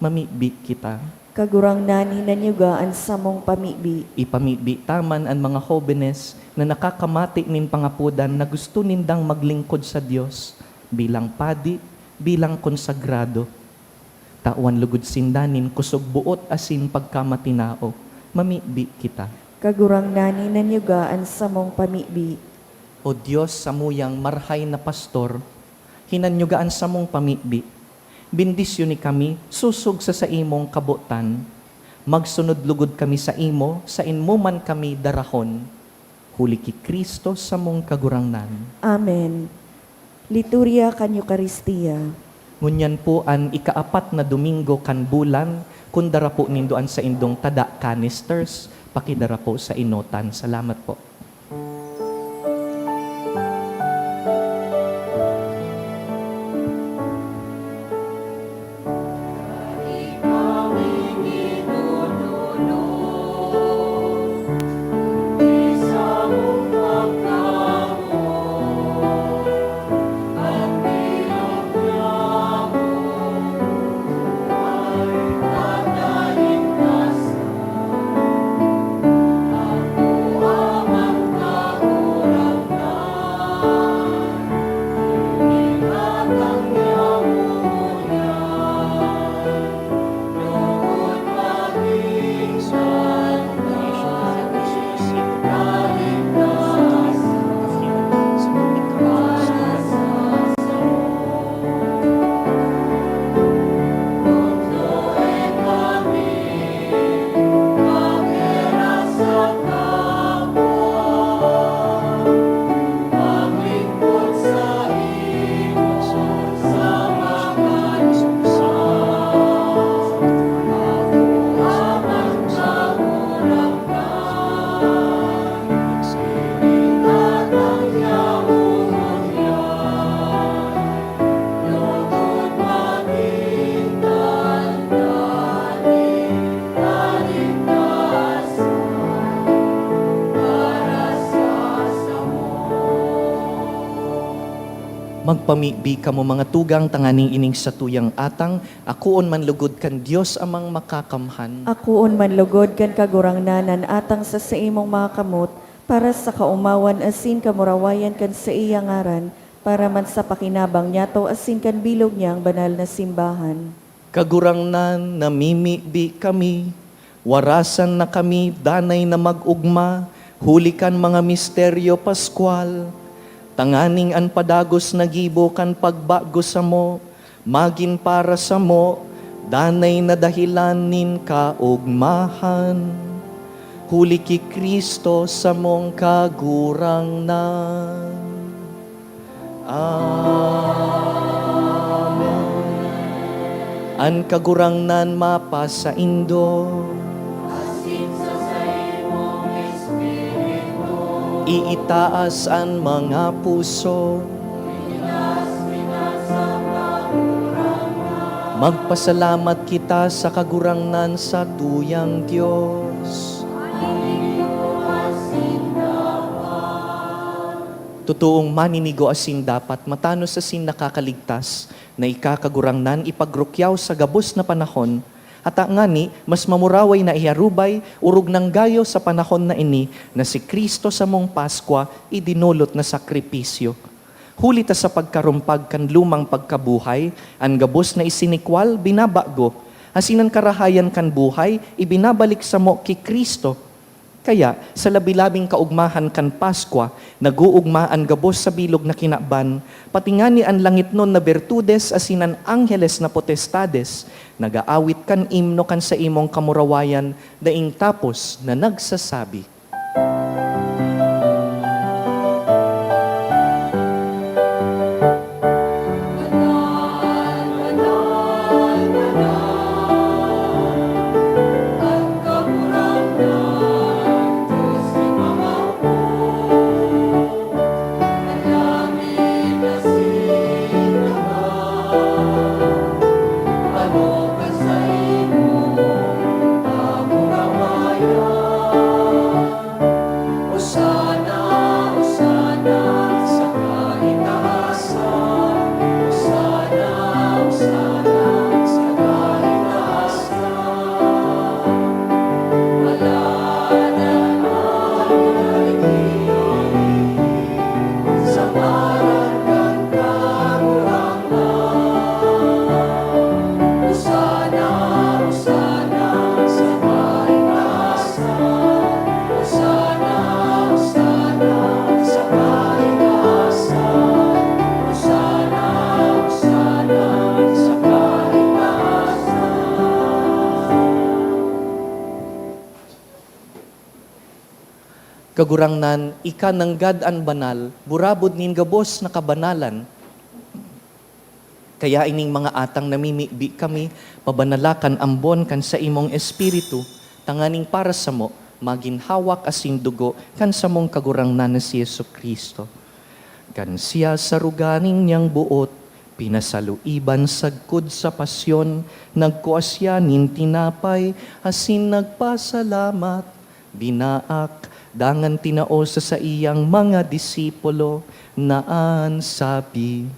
Mamibi kita. Kagurangnan hinanyugaan sa mong pamibi. Ipamibi taman ang mga hobenes na nakakamati nin pangapudan na gusto nindang maglingkod sa Diyos bilang padi, bilang konsagrado. Tawan lugod sindanin kusog buot asin pagkamatinao. Mamibi kita. Kagurangnan hinanyugaan sa mong pamibi. O Diyos samuyang marhay na pastor, hinanyugaan sa mong pamibi. Bendisyon ni kami, susog sa imong kabutan. Magsunod lugod kami sa imo, sa inmo man kami darahon. Huli ki Kristo sa mong kagurangnan. Amen. Liturya kan Eucharistia. Ngunyan po ang ikaapat na Domingo kan bulan, kundara po nindoan sa indong tada canisters, pakidara po sa inotan. Salamat po. Magpamibi ka mo mga tugang tanganing ining sa tuyang atang, akuon man lugod kan Dios amang makakamhan. Akuon man lugod kan kagurangnanan atang sa imong mga kamot, para sa kaumawan asin kamurawayan kan sa iyang ngaran, para man sa pakinabang niyato asin kan bilog niyang banal na simbahan. Kagurangnan namimibi kami, warasan na kami danay na mag-ugma, hulikan mga misteryo Paskwal. Tanganing an padagos nagibo kan pagbago sa mo, magin para sa mo, danay na dahilanin kaugmahan. Huli ki Kristo sa mong kagurangnan. Amen. An kagurangnan mapa sa indo, iitaas ang mga puso, magpasalamat kita sa kagurangnan sa tuyang Diyos. Totoong maninigo asin dapat matano sa sin nakakaligtas na ikakagurangnan ipagrukyaw sa gabos na panahon. At ngani, mas mamuraway na iharubay, urog ng gayo sa panahon na ini, na si Kristo sa mong Paskwa, idinulot na sakripisyo. Huli ta sa pagkarumpag kan lumang pagkabuhay, ang gabos na isinikwal, binabago. Asinan karahayan kan buhay, ibinabalik sa mo ki Kristo. Kaya, sa labi-labing kaugmahan kan Paskwa, naguugmaan gabos sa bilog na kinaban, pati nga ni ang langit nun na bertudes asinan angheles na potestades, nagaawit kan imno kan sa imong kamurawayan, daing tapos na nagsasabi. Kagurangnan, ika nanggad an banal, burabod nin gabos na kabanalan. Kaya ining mga atang namimibi kami, pabanalakan ambon kan sa imong espiritu, tanganing para sa mo, magin hawak asin dugo kan sa mong kagurangnan na si Yesu Kristo. Kan siya sa ruganing niyang buot, pinasaluiban sagkod sa pasyon, nagkuasya nin tinapay, asin nagpasalamat, binaak, dangan tinao sa iyang mga disipulo, naan sabi,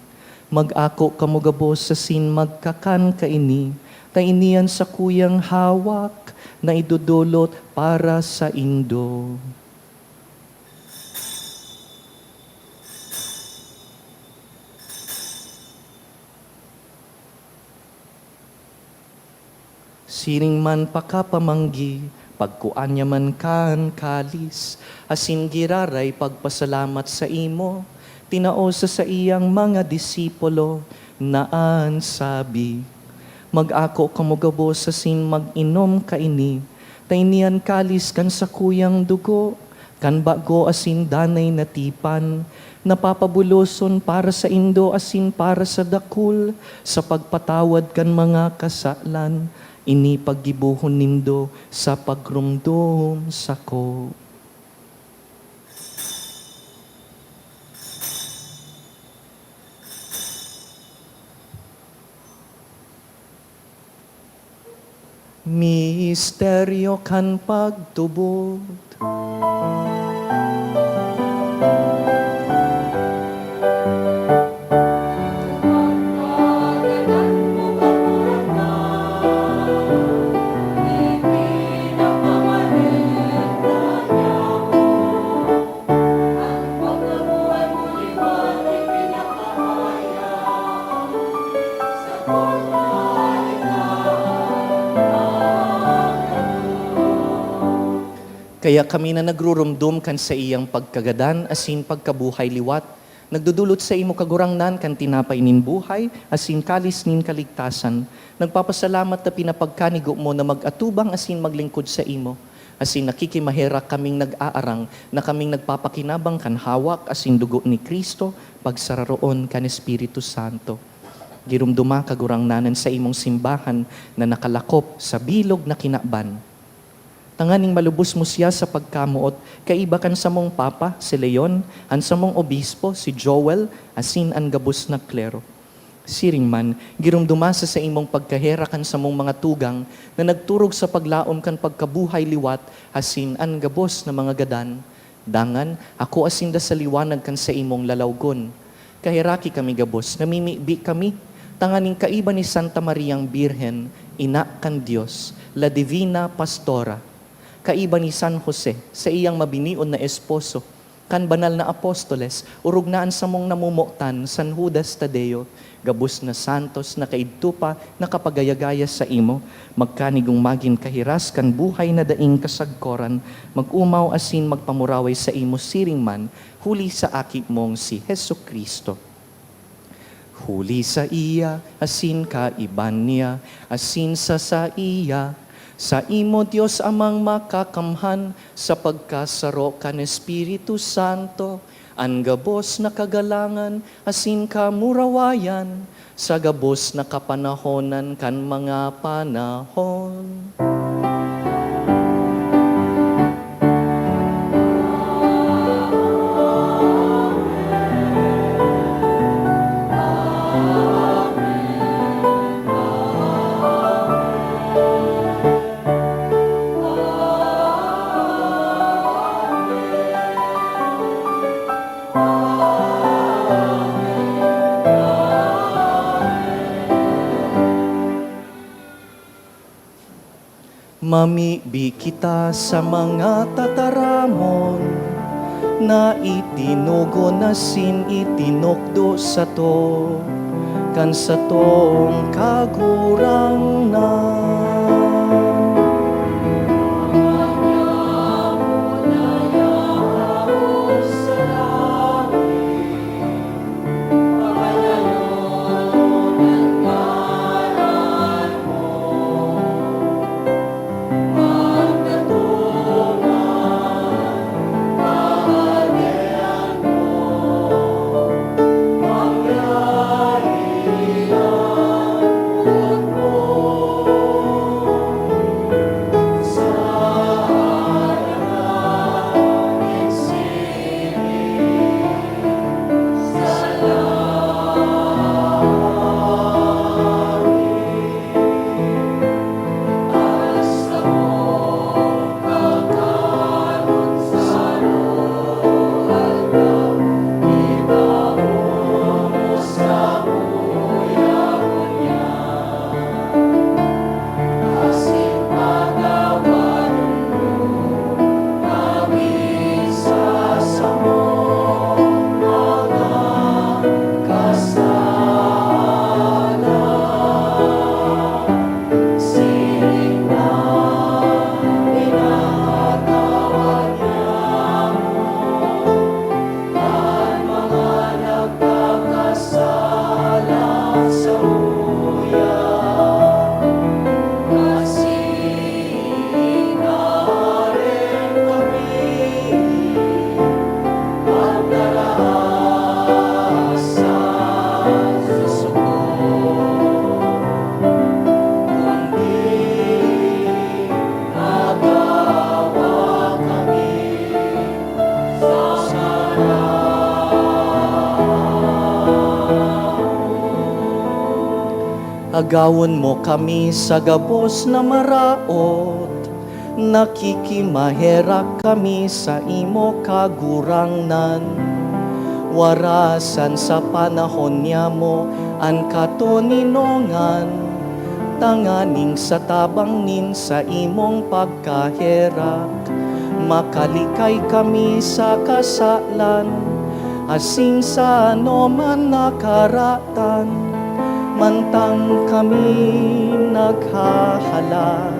mag-ako kamugabos sa sin magkakan kaini, tainian sa kuyang hawak, na idudulot para sa indo. Sining man pakapamanggi, pagkuan niya man kan kalis, asin giraray pagpasalamat sa imo, tinao sa iyang mga disipulo, naan sabi, mag-ako kamugabos asin mag-inom kaini, tainian kalis kan sa kuyang dugo, kan bago asin danay na tipan, napapabuloson para sa indo asin para sa dakul, sa pagpatawad kan mga kasalan, ini paggibuhon nindo sa pagrumdom sako. Misteryo kan pagtubod, Kaya kami na nagrurumdum kan sa iyang pagkagadan, asin pagkabuhay liwat, nagdudulot sa imo kagurangnan kan tinapay nin buhay, asin kalis nin kaligtasan. Nagpapasalamat na pinapagkanigo mo na mag-atubang asin maglingkod sa imo. Asin nakikimahera kaming nag-aarang na kaming nagpapakinabang kan hawak asin dugo ni Kristo, pagsararoon kan Espiritu Santo. Girumduma kagurangnanan sa imong simbahan na nakalakop sa bilog na kinaban. Tanganing malubos mo siya sa pagkamuot, kaiba kan sa mong papa, si Leon, an sa mong obispo, si Joel, asin an gabos na klero. Siring man, girumdumasa sa imong pagkahera kan sa mong mga tugang na nagturog sa paglaom kan pagkabuhay liwat, asin an gabos na mga gadan. Dangan, ako asin da sa liwanag kan sa imong lalawgon. Kahiraki kami gabos, namimibi kami, tanganing kaiba ni Santa Mariang Birhen, ina kan Dios, la Divina Pastora. Kaiba ni San Jose sa iyang mabinion na esposo, kan banal na apostoles, urugnaan sa mong namumoktan, San Judas Tadeo, gabos na santos na kaidtupa na kapagayagaya sa imo, magkanigong magin kahiras kan buhay na daing kasagkoran, magumaw asin magpamuraway sa imo siring man, huli sa aki mong si Hesu Kristo. Huli sa iya, asin kaiban niya, asin sa iya, sa imo Diyos amang makakamhan, sa pagkasaro kan Espiritu Santo, ang gabos na kagalangan, asin kamurawayan, sa gabos na kapanahonan kan mga panahon. Mamibi kita sa mga tataramon na itinugo na sin itinokdo sa to kan sa tong kagurangnan. Agawon mo kami sa gabos na maraot, nakikimahera kami sa imo kagurangnan. Warasan sa panahon niya mo ang katoninongan, tanganing sa tabang nin sa imong pagkaherak. Makalikay kami sa kasalan, asing sa ano man nakaratan, mantang kami naghahalat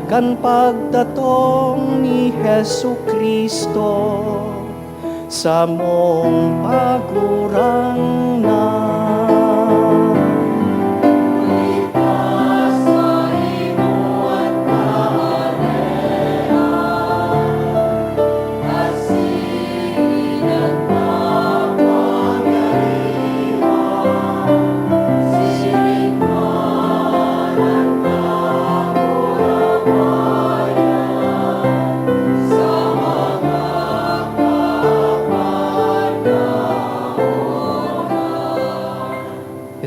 kan pagdatong ni Hesu Kristo sa mong pagurangnan.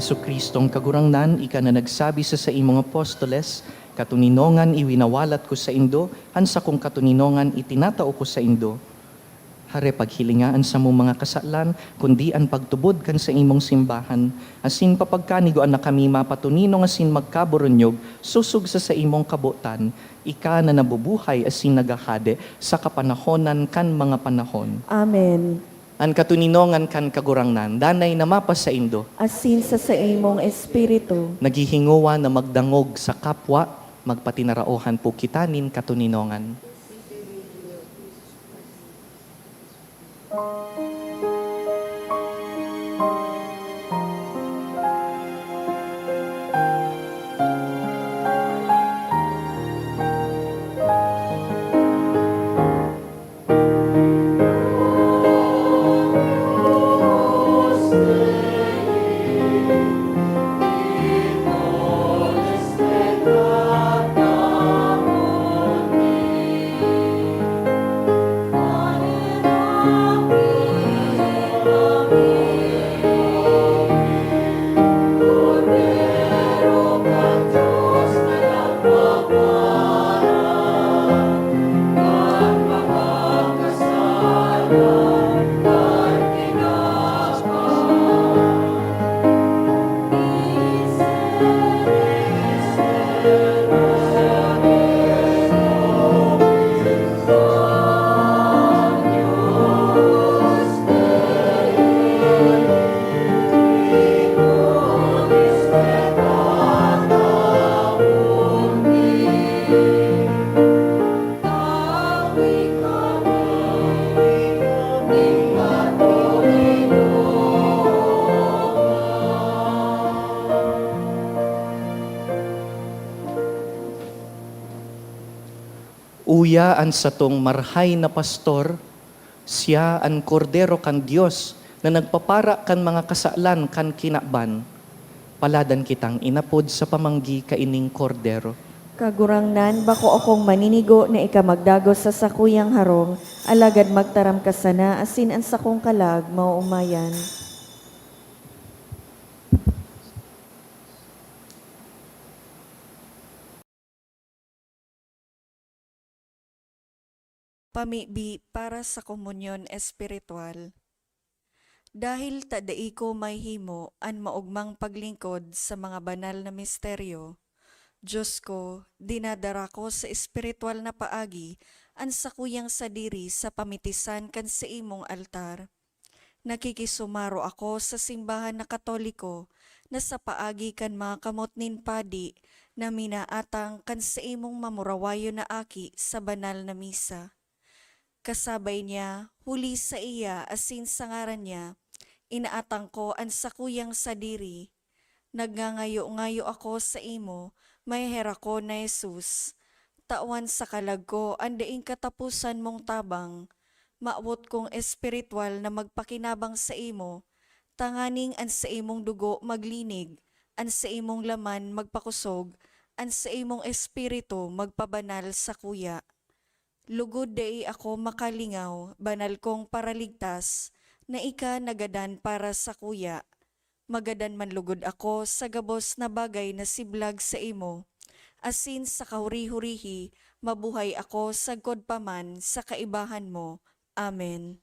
Hesu Kristong kagurangnan, ika na nagsabi sa imong apostoles, katuninongan iwinawalat ko sa indo, hansa kong katuninongan itinatao ko sa indo. Hare paghilingaan sa mong mga kasalan, kundi ang pagtubod kan sa imong simbahan, asin papagkanigoan na kami mapatuninong asin magkaburunyog, susug sa imong kabutan, ika na nabubuhay asin nagahade sa kapanahonan kan mga panahon. Amen. Ang katuninongan kan kagurangnan, danay na mapas sa indo, Asin sa imong espiritu, naghihinguwa na magdangog sa kapwa, magpatinaraohan po kitanin katuninongan. Uya an satong marhay na pastor, siya an kordero kan Dios na nagpapara kan mga kasalan kan kinaban. Paladan kitang inapod sa pamanggi kaining kordero. kagurangnan, bako akong maninigo na ika magdagos sa sakuyang harong, alagad magtaram ka sana, asin ang sakong kalag, mauumayan. Pamibi para sa komunyon espiritual. Dahil tadai ko may himo an maugmang paglingkod sa mga banal na misteryo, Diyos ko, dinadara ko sa espiritual na paagi an sakuyang sadiri sa pamitisan kan sa imong altar. Nakikisumaro ako sa simbahan na Katoliko na sa paagi kan mga kamot nin padi na minaatang kan sa imong mamurawayo na aki sa banal na misa. Kasabay niya, huli sa iya asin sa ngaran niya, inaatang ko ang sakuyang sadiri. Nagngangayo-ngayo ako sa imo, may hera ko na Jesus. Tawan sa kalag ko, andaing katapusan mong tabang. Maawot kong espiritual na magpakinabang sa imo, tanganing an sa imong dugo maglinig, an sa imong laman magpakusog, an sa imong espiritu magpabanal sa kuya. Lugod dai ako makalingaw, banal kong paraligtas, na ika nagadan para sa kuya. Magadan man lugod ako sa gabos na bagay na siblag sa imo. Asin sa kahuri-hurihi, mabuhay ako sagkod paman sa kaibahan mo. Amen.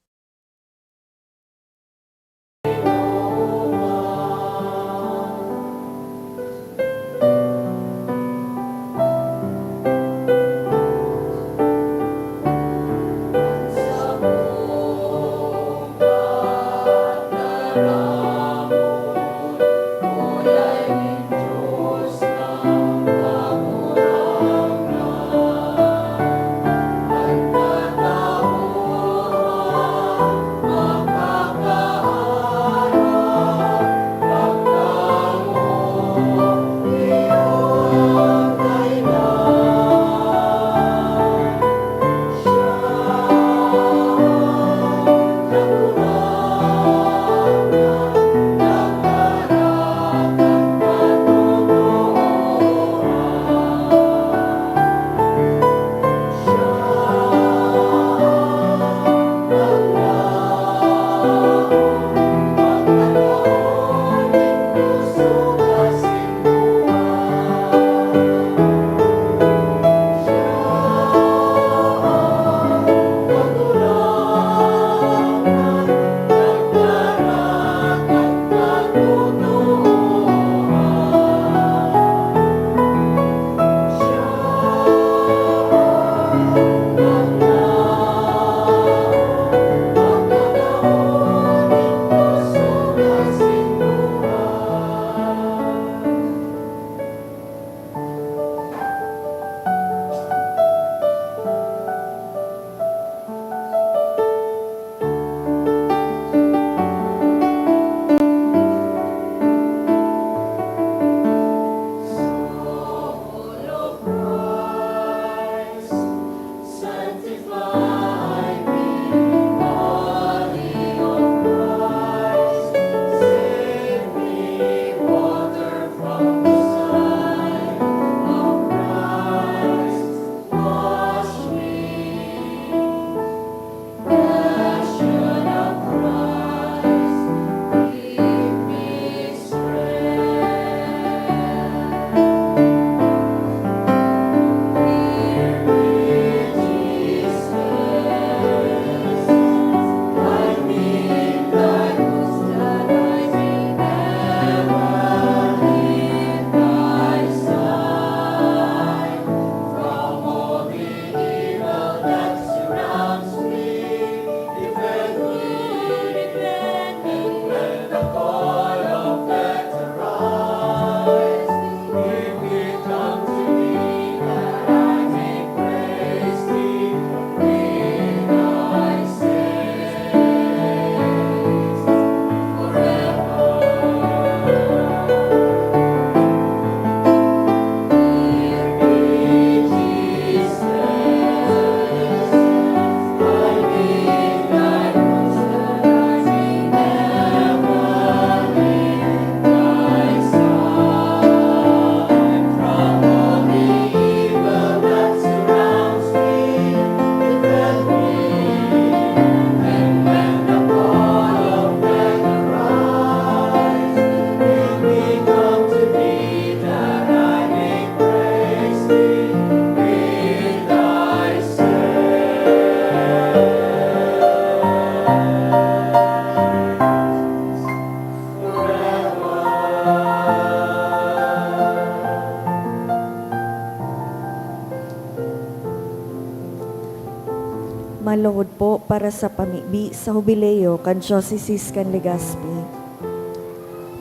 Maluhod po para sa pamibi sa Jubileo kan Diocese kan Legazpi.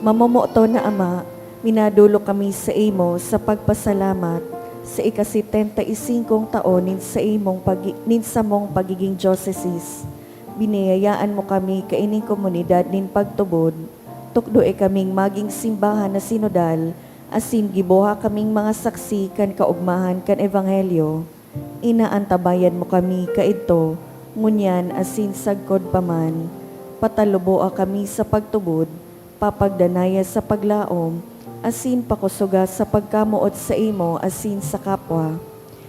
Mamomoto na Ama, minadulo kami sa imo sa pagpasalamat sa ika-75 taon nin sa mong pagiging diocese. Biniyayaan mo kami kaining komunidad nin pagtubod, tukdo kaming maging simbahan na sinodal, asin gibuha kaming mga saksi kan kaugmahan kan ebanghelyo. Inaantabayan mo kami kaidto, ngunyan asin sagkod paman, pataluboa kami sa pagtubod, papagdanaya sa paglaom, asin pakusuga sa pagkamuot sa imo asin sa kapwa.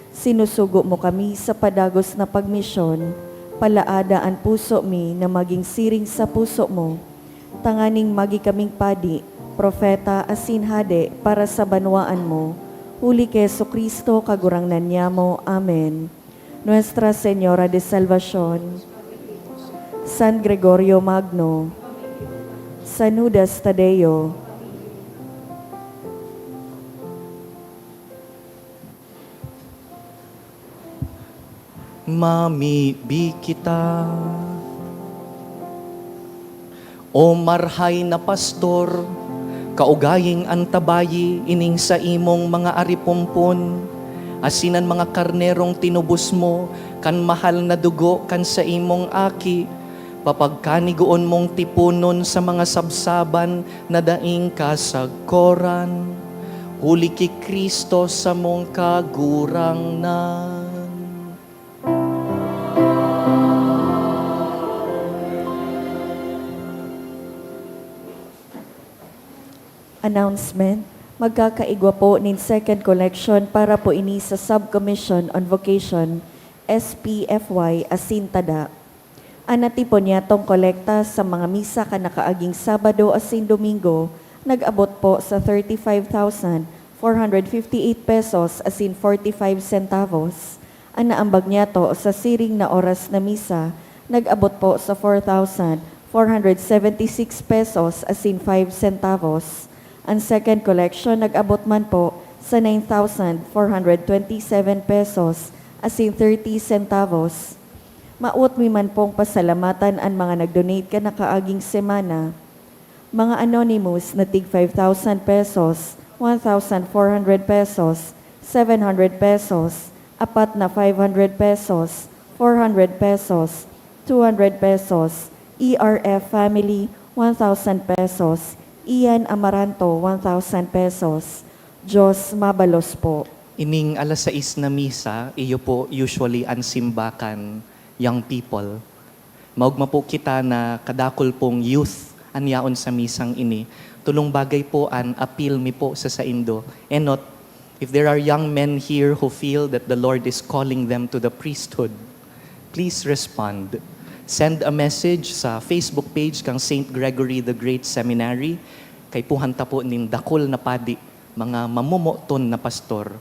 Sinusugo mo kami sa padagos na pagmisyon, palaada ang puso mi na maging siring sa puso mo. Tanganing magi kaming padi, propeta asin hade para sa banwaan mo. Huli kay Jesucristo kagurangnan niya mo. Amen. Nuestra Señora de Salvación, San Gregorio Magno, San Judas Tadeo, Mamibi kita. O marhay na pastor, kaugaying antabayi ining sa imong mga aripumpon, asinan mga karnerong tinubos mo, kan mahal na dugo kan sa imong aki, papagkanigoon mong tipunon sa mga sabsaban na daing kasagkoran, huli ki Kristo sa mong kagurangnan. Announcement. Magkakaigwa po nin second collection para po ini sa Subcommission on Vocation SPFY Asintada. Anati po niya tong kolekta sa mga misa kanakaaging Sabado asin Domingo nag-abot po sa 35,458 pesos asin 45 centavos. Ang naambag niya to sa siring na oras na misa nag-abot po sa 4,476 pesos asin 5 centavos. Ang second collection nag-abot man po sa 9,427 pesos asin 30 centavos. Maut mi man pong pasalamatan ang mga nag-donate ka na kaaging semana. Mga anonymous na tig 5,000 pesos, 1,400 pesos, 700 pesos, apat na 500 pesos, 400 pesos, 200 pesos, ERF Family 1,000 pesos, Ian Amaranto, 1,000 pesos. Diyos mabalos po. Ining alas 6 na misa, iyo po usually ang simbakan young people. Maugma po kita na kadakol pong youth anyaon sa misang ini. Tulong bagay po an appeal mi po sa saindo. Enot, if there are young men here who feel that the Lord is calling them to the priesthood, please respond. Send a message sa Facebook page kang St. Gregory the Great Seminary, kay puhanta po nin dakol na padi, mga mamumoton na pastor.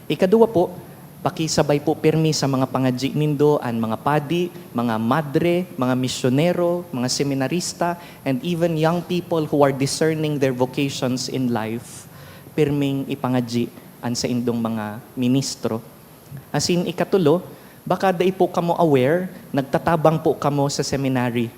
Ikaduwa po, pakisabay po permi sa mga pangadji nindo, ang mga padi, mga madre, mga misyonero, mga seminarista, and even young people who are discerning their vocations in life, perming ipangadji an sa indong mga ministro. Asin ikatulo, baka dai po kamo aware, nagtatabang po kamo sa seminary.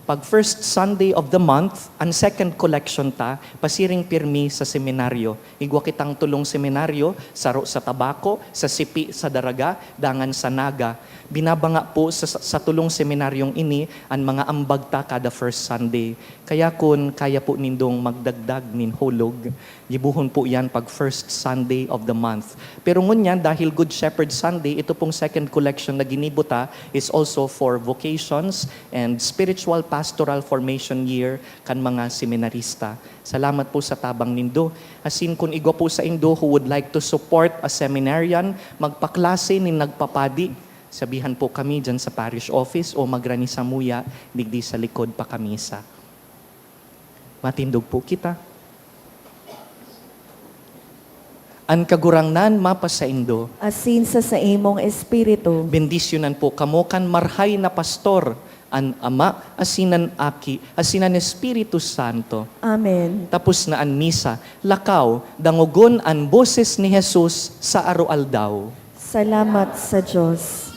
Pag first Sunday of the month, ang second collection ta, pasiring pirmi sa seminaryo. Igwa kitang tulong seminaryo, saro sa tabako, sa sipi sa daraga, dangan sa naga. Binabanga po sa tulong seminaryong ini, ang mga ambagta kada first Sunday. Kaya kun kaya po nindong magdagdag nin hulog, gibuhon po yan pag first Sunday of the month. Pero ngunyan, dahil Good Shepherd Sunday, ito pong second collection na ginibuta is also for vocations and spiritual pastoral formation year kan mga seminarista. Salamat po sa tabang nindo. Asin kung igwa po sa indo who would like to support a seminarian, magpaklase ni nagpapadi, sabihan po kami dyan sa parish office o magrani sa muya, digdi sa likod pa kami sa. Matindog po kita. An kagurangnan mapa sa indo. Asin sa imong espiritu. Bendisyonan po kamo kan marhay na pastor, an Ama, asinan Aki, asinan Espiritu Santo. Amen. Tapos na an misa, lakaw, dangugon an boses ni Jesus sa arualdaw. Salamat sa Diyos.